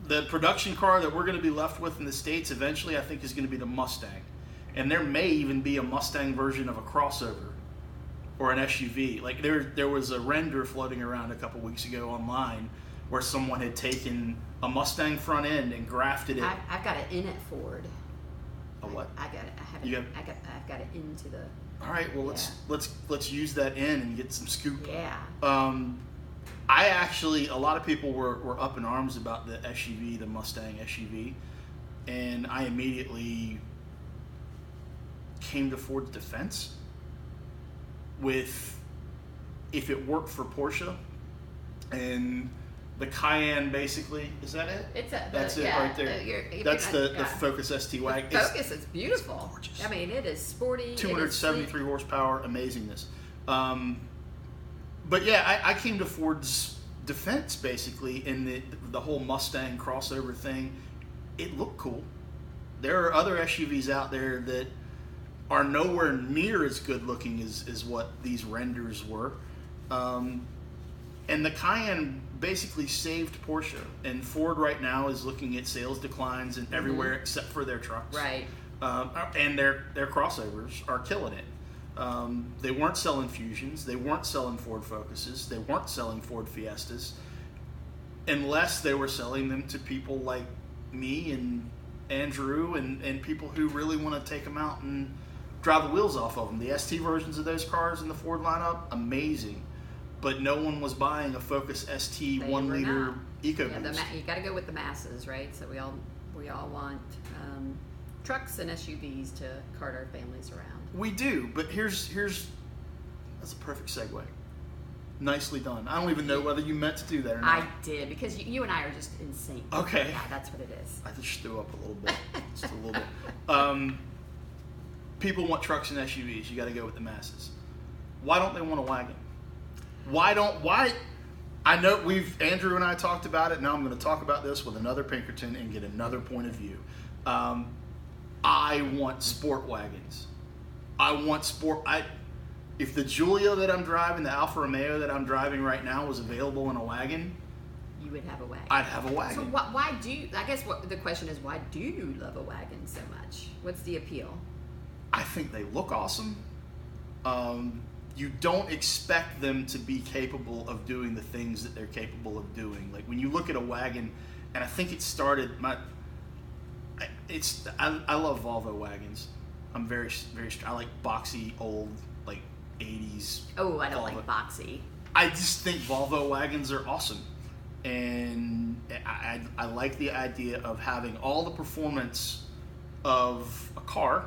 the production car that we're going to be left with in the States eventually, I think, is going to be the Mustang. And there may even be a Mustang version of a crossover or an SUV. Like, there was a render floating around a couple weeks ago online where someone had taken a Mustang front end and grafted it. I've got it in at Ford. A what? I got it. I have it. I've got it into the. All right. Well, let's use that in and get some scoop. Yeah. I actually, a lot of people were up in arms about the SUV, the Mustang SUV, and I immediately came to Ford's defense with, if it worked for Porsche and the Cayenne, basically, is that it? That's it right there. That's the Focus ST wagon. The Focus is beautiful. It's gorgeous. I mean, it is sporty. 273 horsepower, amazingness. But yeah, I came to Ford's defense basically in the whole Mustang crossover thing. It looked cool. There are other SUVs out there that are nowhere near as good looking as what these renders were. And the Cayenne basically saved Porsche. And Ford right now is looking at sales declines in everywhere except for their trucks. Right. And their crossovers are killing it. They weren't selling Fusions. They weren't selling Ford Focuses. They weren't selling Ford Fiestas. Unless they were selling them to people like me and Andrew and people who really want to take them out and drive the wheels off of them. The ST versions of those cars in the Ford lineup, amazing. But no one was buying a Focus ST 1 liter EcoBoost. Yeah, you got to go with the masses, right? So we all want trucks and SUVs to cart our families around. We do, but here's that's a perfect segue. Nicely done. I don't even know whether you meant to do that or not. I did, because you and I are just in sync. Okay. Yeah, that's what it is. I just threw up a little bit. Just a little bit. People want trucks and SUVs. You got to go with the masses. Why don't they want a wagon? Why? I know Andrew and I talked about it. Now I'm going to talk about this with another Pinkerton and get another point of view. I want sport wagons. If the Giulia that I'm driving, the Alfa Romeo that I'm driving right now was available in a wagon, you would have a wagon. I'd have a wagon. So why do you, I guess the question is, why do you love a wagon so much? What's the appeal? I think they look awesome. You don't expect them to be capable of doing the things that they're capable of doing. Like when you look at a wagon, and I think it started I love Volvo wagons. I'm very I like boxy old like 80s. Oh, I don't Volvo. like boxy. I just think Volvo wagons are awesome, and I like the idea of having all the performance of a car,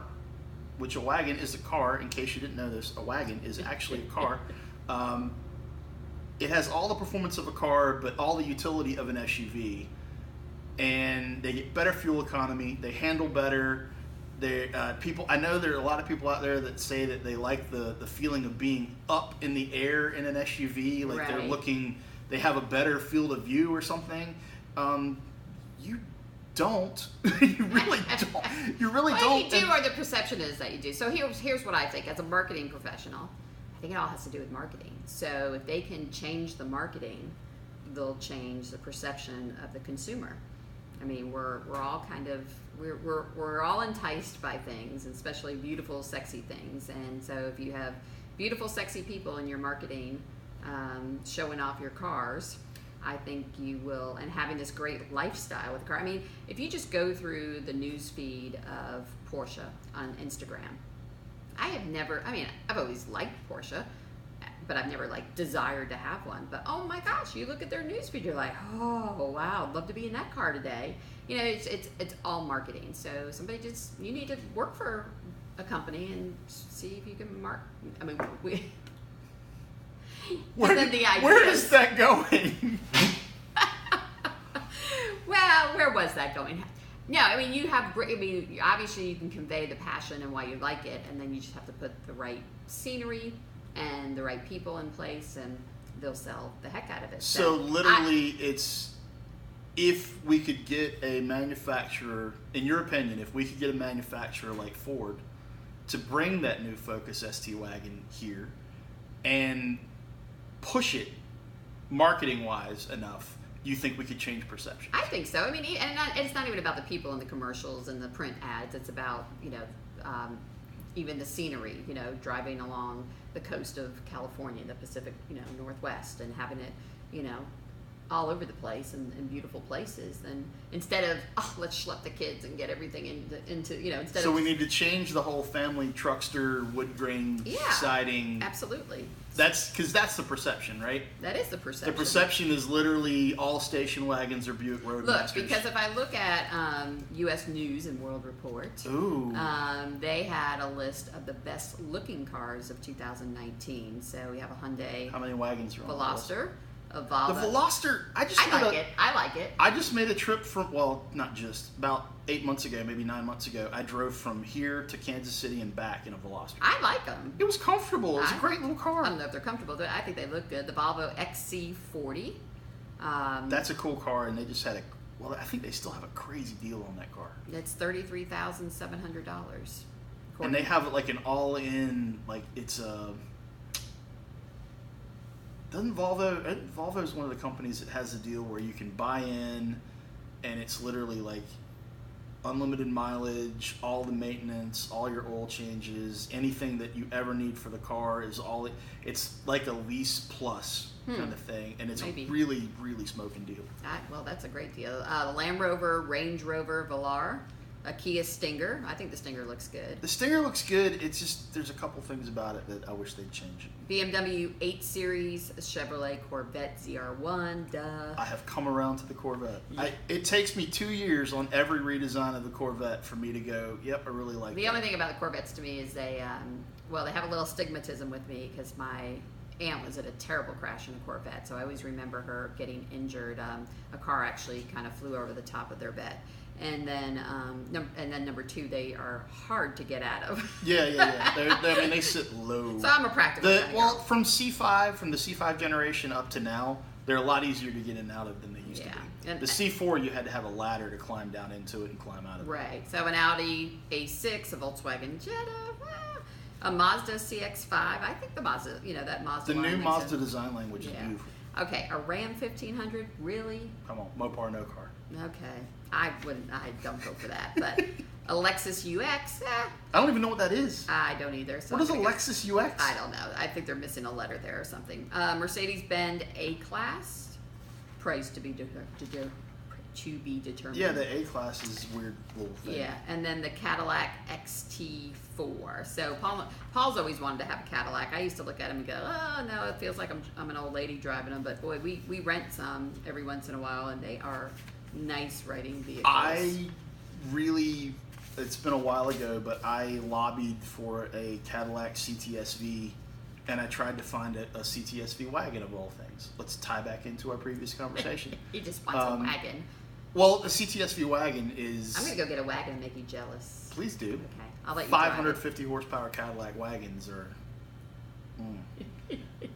which a wagon is a car. In case you didn't know this, a wagon is actually a car. It has all the performance of a car, but all the utility of an SUV. And they get better fuel economy. They handle better. I know there are a lot of people out there that say that they like the feeling of being up in the air in an SUV, like right. They have a better field of view or something. You don't. You really don't. You really don't. You do, or the perception is that you do. So here's what I think as a marketing professional. I think it all has to do with marketing. So if they can change the marketing, they'll change the perception of the consumer. I mean, we're all kind of we're all enticed by things, especially beautiful, sexy things. And so if you have beautiful, sexy people in your marketing showing off your cars, I think you will, and having this great lifestyle with the car. I mean, if you just go through the news feed of Porsche on Instagram, I've always liked Porsche, but I've never desired to have one. But oh my gosh, you look at their newsfeed, you're like, oh wow, I'd love to be in that car today. You know, it's all marketing. So you need to work for a company and see if you can mark. I mean, we. Where, then the where is that going? Well, where was that going? No, I mean you have. I mean, obviously you can convey the passion and why you like it, and then you just have to put the right scenery and the right people in place, and they'll sell the heck out of it. So literally, it's if we could get a manufacturer, in your opinion, if we could get a manufacturer like Ford to bring that new Focus ST wagon here and push it marketing wise enough, you think we could change perception? I think so. I mean, and it's not even about the people in the commercials and the print ads. It's about, even the scenery, driving along the coast of California, the Pacific, Northwest, and having it, all over the place and beautiful places. And instead of, let's schlep the kids and get everything into instead so of. we need to change the whole family truckster wood grain siding. Absolutely. That's because that's the perception, right? That is the perception. The perception is literally all station wagons are Buick Roadmasters. Look, because if I look at U.S. News and World Report, they had a list of the best looking cars of 2019. So we have a Hyundai. How many wagons are on Veloster? A Volvo. The Veloster, I like it. I just made a trip from, well, not just, about 8 months ago, maybe 9 months ago. I drove from here to Kansas City and back in a Veloster. I like them. It was comfortable. It was a great little car. I don't know if they're comfortable. I think they look good. The Volvo XC40. That's a cool car, and they just had I think they still have a crazy deal on that car. It's $33,700. And they have like an all-in, like it's a... Doesn't Volvo is one of the companies that has a deal where you can buy in and it's literally like unlimited mileage, all the maintenance, all your oil changes, anything that you ever need for the car is it's like a lease plus kind of thing, and it's a really, really smoking deal. Well, that's a great deal. The Land Rover, Range Rover, Velar, a Kia Stinger. I think the Stinger looks good. The Stinger looks good. It's just there's a couple things about it that I wish they'd change. BMW 8 Series, a Chevrolet Corvette ZR1. Duh. I have come around to the Corvette. It takes me 2 years on every redesign of the Corvette for me to go, yep, I really like it. The only thing about the Corvettes to me is they have a little stigmatism with me because my aunt was at a terrible crash in a Corvette, so I always remember her getting injured. A car actually kind of flew over the top of their bed. And then number two, they are hard to get out of. Yeah. They sit low. So I'm a practical guy. From the C5 generation up to now, they're a lot easier to get in and out of than they used to be. And the C4, you had to have a ladder to climb down into it and climb out of it. Right. So an Audi A6, a Volkswagen Jetta, a Mazda CX-5. I think the Mazda, that Mazda. The new Mazda design language is beautiful. Okay, a Ram 1500, really? Come on, Mopar, no car. Okay, I don't go for that. But a Lexus UX, I don't even know what that is. I don't either. So what is a Lexus UX? I don't know. I think they're missing a letter there or something. Mercedes-Benz A-Class, price to be determined. Yeah, the A-Class is a weird little thing. Yeah, and then the Cadillac XT4. So Paul's always wanted to have a Cadillac. I used to look at him and go, oh, no, it feels like I'm an old lady driving them. But, boy, we rent some every once in a while, and they are nice riding vehicles. It's been a while ago, but I lobbied for a Cadillac CTSV, and I tried to find a CTSV wagon of all things. Let's tie back into our previous conversation. He just wants a wagon. Well, the CTSV wagon is... I'm going to go get a wagon and make you jealous. Please do. Okay, I'll let you 550 horsepower Cadillac wagons are...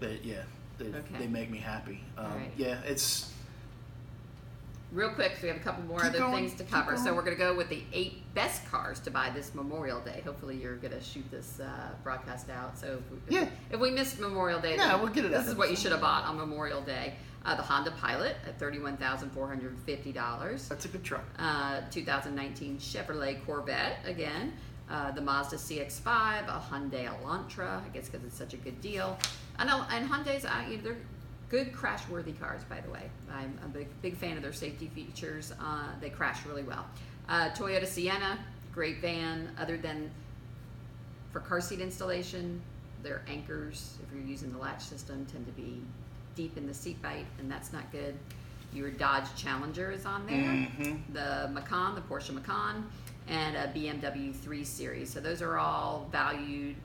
They make me happy. Right. Yeah, it's... Real quick, so we have a couple more other things to cover. So we're going to go with the 8 best cars to buy this Memorial Day. Hopefully you're going to shoot this broadcast out. So if we missed Memorial Day, we'll get it out. This is what you should have bought on Memorial Day. The Honda Pilot at $31,450. That's a good truck. 2019 Chevrolet Corvette again. The Mazda CX-5, a Hyundai Elantra, I guess because it's such a good deal. And Hyundai's, they're good crash-worthy cars, by the way. I'm a big fan of their safety features. They crash really well. Toyota Sienna, great van. Other than for car seat installation, their anchors, if you're using the latch system, tend to be deep in the seat bite, and that's not good. Your Dodge Challenger is on there. Mm-hmm. The Macan, the Porsche Macan. and a BMW 3 Series. So those are all valued,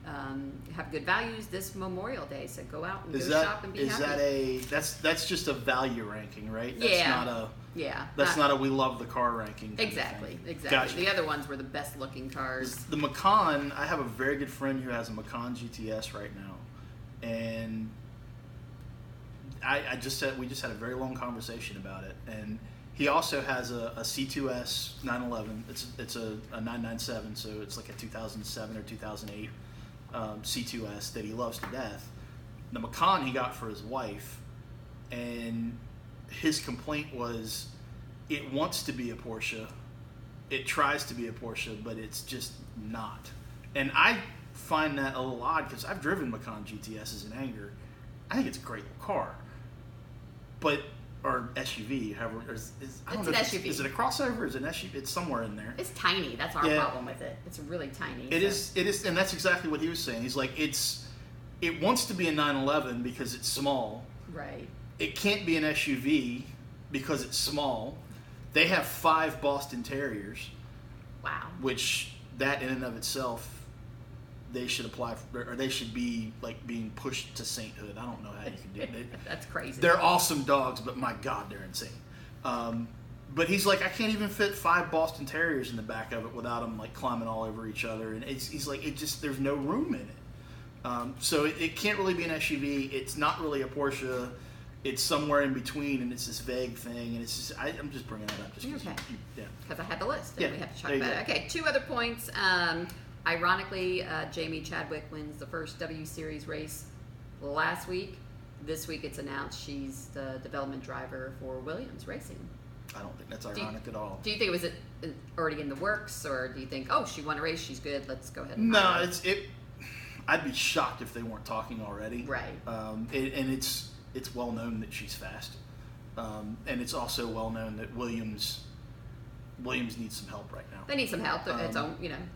have good values this Memorial Day. So go out and shop and be happy. That's just a value ranking, right? Yeah. That's not a we love the car ranking. Exactly. Gotcha. The other ones were the best looking cars. The Macan, I have a very good friend who has a Macan GTS right now, and we just had a very long conversation about it, and he also has a C2S 911. It's a 997, so it's like a 2007 or 2008 C2S that he loves to death. The Macan he got for his wife, and his complaint was it wants to be a Porsche, it tries to be a Porsche, but it's just not. And I find that a little odd because I've driven Macan GTSs in anger. I think it's a great little car, or SUV, however. I don't know it's an SUV. Is it a crossover? Or is it an SUV? It's somewhere in there. It's tiny. That's our problem with it. It's really tiny. It is, and that's exactly what he was saying. He's like, it wants to be a 911 because it's small. Right. It can't be an SUV because it's small. They have 5 Boston Terriers. Wow. Which that in and of itself, they should apply for, or they should be like being pushed to sainthood. I don't know how you can do it. That's crazy. They're awesome dogs, but my God, they're insane. But he's like, I can't even fit 5 Boston Terriers in the back of it without them like climbing all over each other, and he's like, there's no room in it. So it can't really be an SUV. It's not really a Porsche. It's somewhere in between, and it's this vague thing, and it's just, I'm just bringing that up just because because I had the list, and we have to talk about it. Okay, 2 other points. Ironically, Jamie Chadwick wins the first W Series race last week. This week it's announced she's the development driver for Williams Racing. I don't think that's ironic at all. Do you think it was already in the works, or do you think, oh, she won a race, she's good, let's go ahead and No, I'd be shocked if they weren't talking already. Right. And it's well known that she's fast. And it's also well known that Williams needs some help right now. They need some help. It's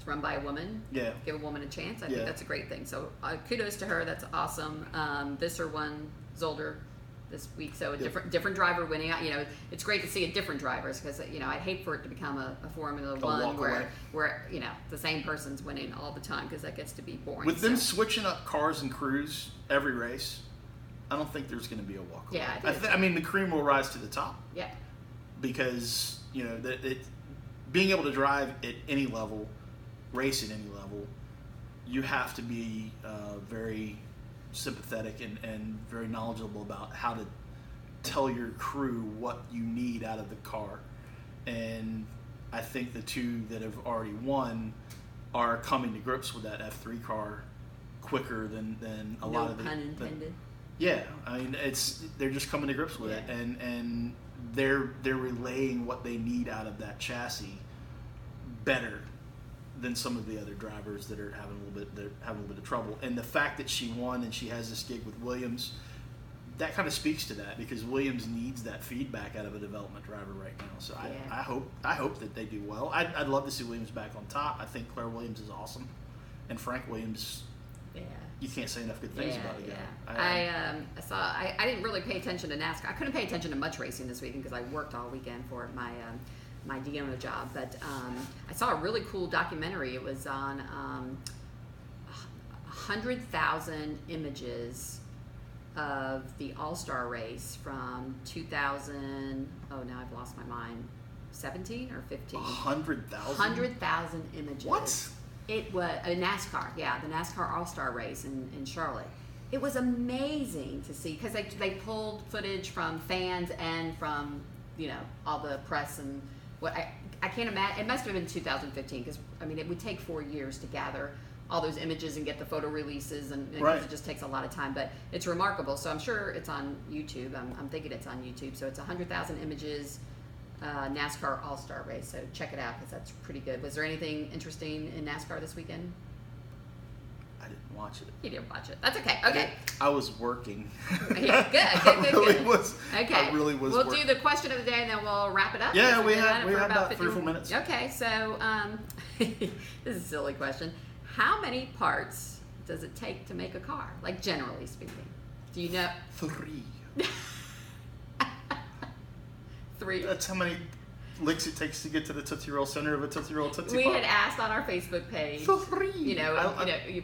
run by a woman. Yeah. Give a woman a chance. I think that's a great thing. So kudos to her. That's awesome. Visser won Zolder this week. So a different driver winning out. It's great to see a different drivers because I'd hate for it to become a Formula One where the same person's winning all the time because that gets to be boring. With them switching up cars and crews every race, I don't think there's going to be a walk away. Yeah, I mean, the cream will rise to the top. Yeah. Because being able to drive at any level, race at any level, you have to be very sympathetic and very knowledgeable about how to tell your crew what you need out of the car. And I think the 2 that have already won are coming to grips with that F3 car quicker than a lot of the... No pun intended. Yeah, I mean, they're just coming to grips with it, and they're relaying what they need out of that chassis better than some of the other drivers that are having a little bit of trouble. And the fact that she won and she has this gig with Williams, that kind of speaks to that because Williams needs that feedback out of a development driver right now. So I hope that they do well. I'd love to see Williams back on top. I think Claire Williams is awesome, and Frank Williams. Yeah. You can't say enough good things about the guy. I didn't really pay attention to NASCAR. I couldn't pay attention to much racing this weekend because I worked all weekend for my Deona job. But I saw a really cool documentary. It was on 100,000 images of the All-Star race from 2000. Oh, now I've lost my mind. 17 or 15? 100,000. 100,000 images. What? It was a NASCAR, the NASCAR All-Star race in Charlotte. It was amazing to see because they pulled footage from fans and from all the press and what I can't imagine. It must have been 2015 because it would take 4 years to gather all those images and get the photo releases and it just takes a lot of time. But it's remarkable. So I'm sure it's on YouTube. I'm thinking it's on YouTube. So it's 100,000 images. NASCAR All-Star race, so check it out because that's pretty good. Was there anything interesting in NASCAR this weekend? I didn't watch it. You didn't watch it. That's okay. I was working. Yeah, good. I really was We'll working. do the question of the day and then we'll wrap it up. Yeah, we have about 3 or 4 minutes. Okay, so this is a silly question. How many parts does it take to make a car? Like generally speaking, do you know? 3. 3. That's how many licks it takes to get to the Tootsie Roll center of a Tootsie Roll Tootsie We Pop? had asked on our Facebook page, For free.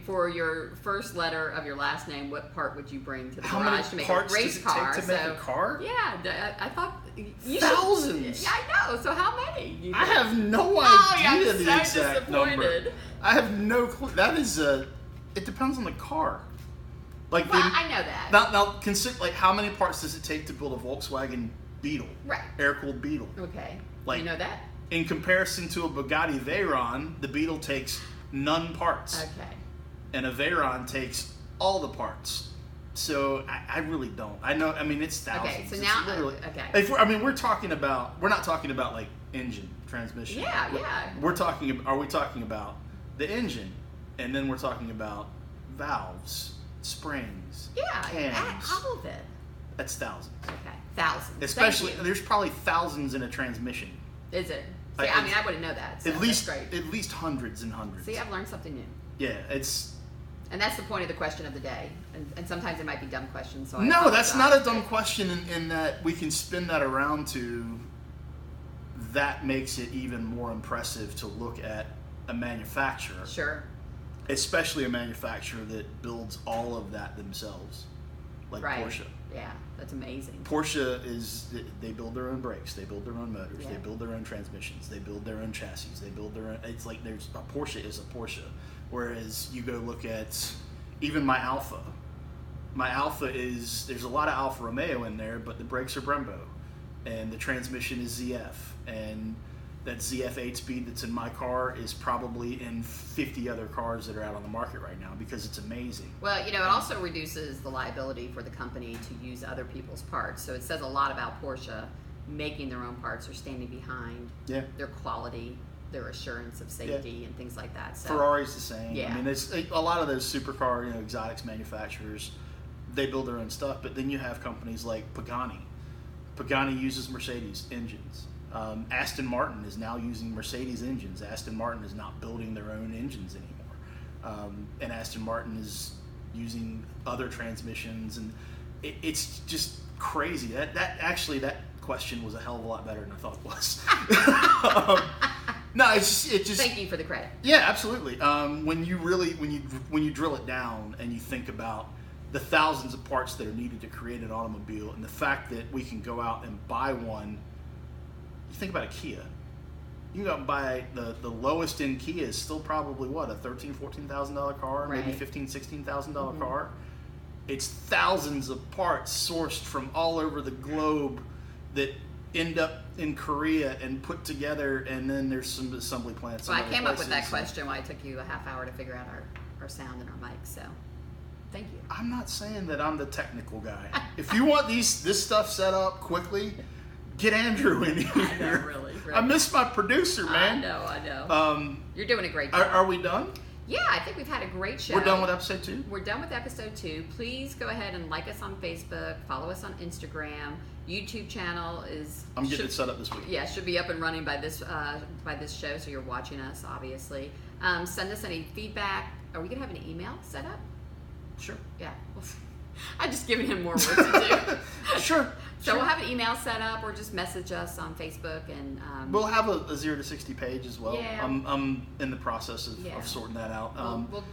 for your first letter of your last name, what part would you bring to the How many garage to make a parts race does it car? take to make a car? Yeah, I thought you Thousands. Should, yeah, I know. So how many? I have no Oh, idea I'm the so exact number. disappointed. I have no clue. That is it depends on the car. Like Well, I know that. Now consider like how many parts does it take to build a Volkswagen Beetle? Right. Air-cooled Beetle. Okay. Like- you know that? In comparison to a Bugatti Veyron, the Beetle takes none parts. Okay. And a Veyron takes all the parts. So I really don't. I know. I mean, it's thousands. Okay, so It's now- literally- okay. If we're talking about. We're not talking about like engine, transmission. Yeah, yeah. We're talking. Are we talking about the engine, and then we're talking about valves, springs, Yeah, cams. all of it. That's thousands. Okay, thousands. Especially, Thank you. there's probably thousands in a transmission. Is it? I- See, I mean, it's- I wouldn't know that. So At least, that's great. at least hundreds and hundreds. See, I've learned something new. Yeah, it's. And that's the point of the question of the day. And sometimes it might be dumb questions. So I No, that's not apologize. a dumb question in that we can spin that around to that makes it even more impressive to look at a manufacturer, Sure. especially a manufacturer that builds all of that themselves, like Right. Porsche. Yeah, that's amazing. Porsche they build their own brakes, they build their own motors, Yeah. they build their own transmissions, they build their own chassis, they build their own. It's like there's a Porsche is a Porsche, whereas you go look at even my Alfa. My Alfa is there's a lot of Alfa Romeo in there, but the brakes are Brembo, and the transmission is ZF, and that ZF 8-speed that's in my car is probably in 50 other cars that are out on the market right now because it's amazing. Well, it also reduces the liability for the company to use other people's parts. So it says a lot about Porsche making their own parts or standing behind Yeah. their quality, their assurance of safety, and things like that. So Ferrari's the same. Yeah. I mean, it's a lot of those supercar, exotics manufacturers, they build their own stuff. But then you have companies like Pagani. Pagani uses Mercedes engines. Aston Martin is now using Mercedes engines. Aston Martin is not building their own engines anymore. And Aston Martin is using other transmissions, and it's just crazy. That question was a hell of a lot better than I thought it was. No, it just. Thank you for the credit. Yeah, absolutely. When you drill it down and you think about the thousands of parts that are needed to create an automobile, and the fact that we can go out and buy one. You think about a Kia. You can go out and buy the lowest end Kia is still probably what, a $13,000-$14,000 car, Right. maybe $15,000-$16,000 car. It's thousands of parts sourced from all over the globe that end up in Korea and put together, and then there's some assembly plants. Well, in I other came up with that places. question why it took you a half hour to figure out our sound and our mic. So, thank you. I'm not saying that I'm the technical guy. If you want this stuff set up quickly, get Andrew in here. I know, really. I miss my producer, man. I know. You're doing a great job. Are we done? Yeah, I think we've had a great show. We're done with episode 2? We're done with episode 2. Please go ahead and like us on Facebook, follow us on Instagram. YouTube channel is. I'm getting it set up this week. Yeah, should be up and running by this show, so you're watching us, obviously. Send us any feedback. Are we gonna have an email set up? Sure. Yeah. I'm just giving him more work to do. Sure. So we'll have an email set up, or just message us on Facebook, and we'll have a 0 to 60 page as well. Yeah. I'm in the process of Yeah. sorting that out.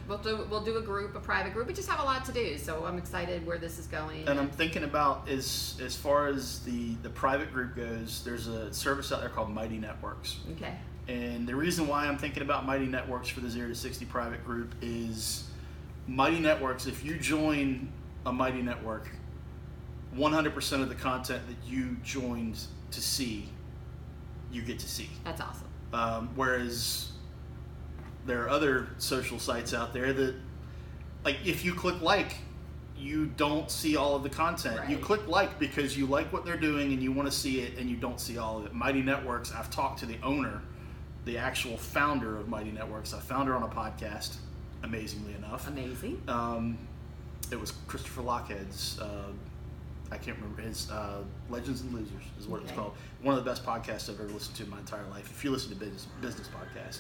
we'll do a private group. We just have a lot to do, so I'm excited where this is going. And I'm thinking about as far as the private group goes, there's a service out there called Mighty Networks. Okay. And the reason why I'm thinking about Mighty Networks for the 0 to 60 private group is Mighty Networks, if you join a Mighty Network, 100% of the content that you joined to see, you get to see. That's awesome. Whereas there are other social sites out there that, like, if you click like, you don't see all of the content. Right. You click like because you like what they're doing and you want to see it, and you don't see all of it. Mighty Networks, I've talked to the owner, the actual founder of Mighty Networks. I found her on a podcast, amazingly enough. Amazing. It was Christopher Lockhead's, I can't remember his, Legends and Losers is what it's Okay. called. One of the best podcasts I've ever listened to in my entire life. If you listen to business podcasts,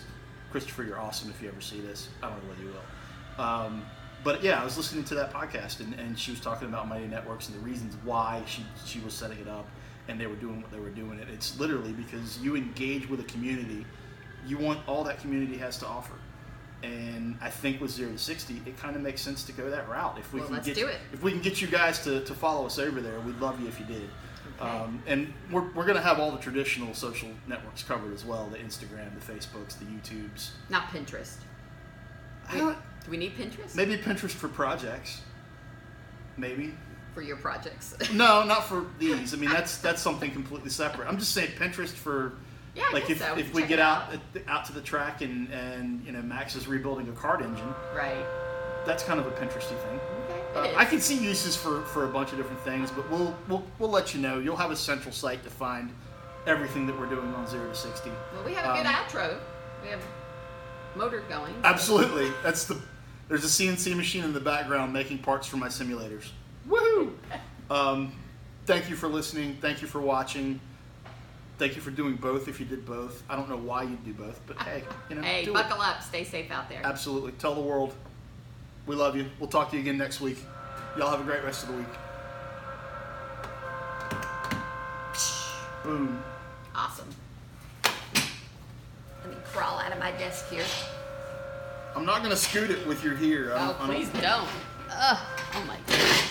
Christopher, you're awesome if you ever see this. I don't know whether you will. But yeah, I was listening to that podcast, and she was talking about Mighty Networks and the reasons why she was setting it up. and they were doing what they were doing. It's literally because you engage with a community, you want all that community has to offer. And I think with 0 to 60, it kind of makes sense to go that route. If we let's do it. If we can get you guys to follow us over there, we'd love you if you did. Okay. And we're going to have all the traditional social networks covered as well: the Instagram, the Facebooks, the YouTubes. Not Pinterest. Do we need Pinterest? Maybe Pinterest for projects. Maybe. For your projects. No, not for these. I mean, that's something completely separate. I'm just saying Pinterest for. Yeah, I like guess so. if we Check get it out to the track and Max is rebuilding a kart engine. Right. That's kind of a Pinteresty thing. Okay. I can see uses for a bunch of different things, but we'll let you know. You'll have a central site to find everything that we're doing on 0 to 60. Well, we have a good outro. We have motor going. So. Absolutely. There's a CNC machine in the background making parts for my simulators. Woohoo! Thank you for listening. Thank you for watching. Thank you for doing both if you did both. I don't know why you'd do both, but hey, Hey, do buckle up. Stay safe out there. Absolutely. Tell the world we love you. We'll talk to you again next week. Y'all have a great rest of the week. Boom. Awesome. Let me crawl out of my desk here. I'm not going to scoot it with your here. Oh, please don't. Ugh. Oh, my God.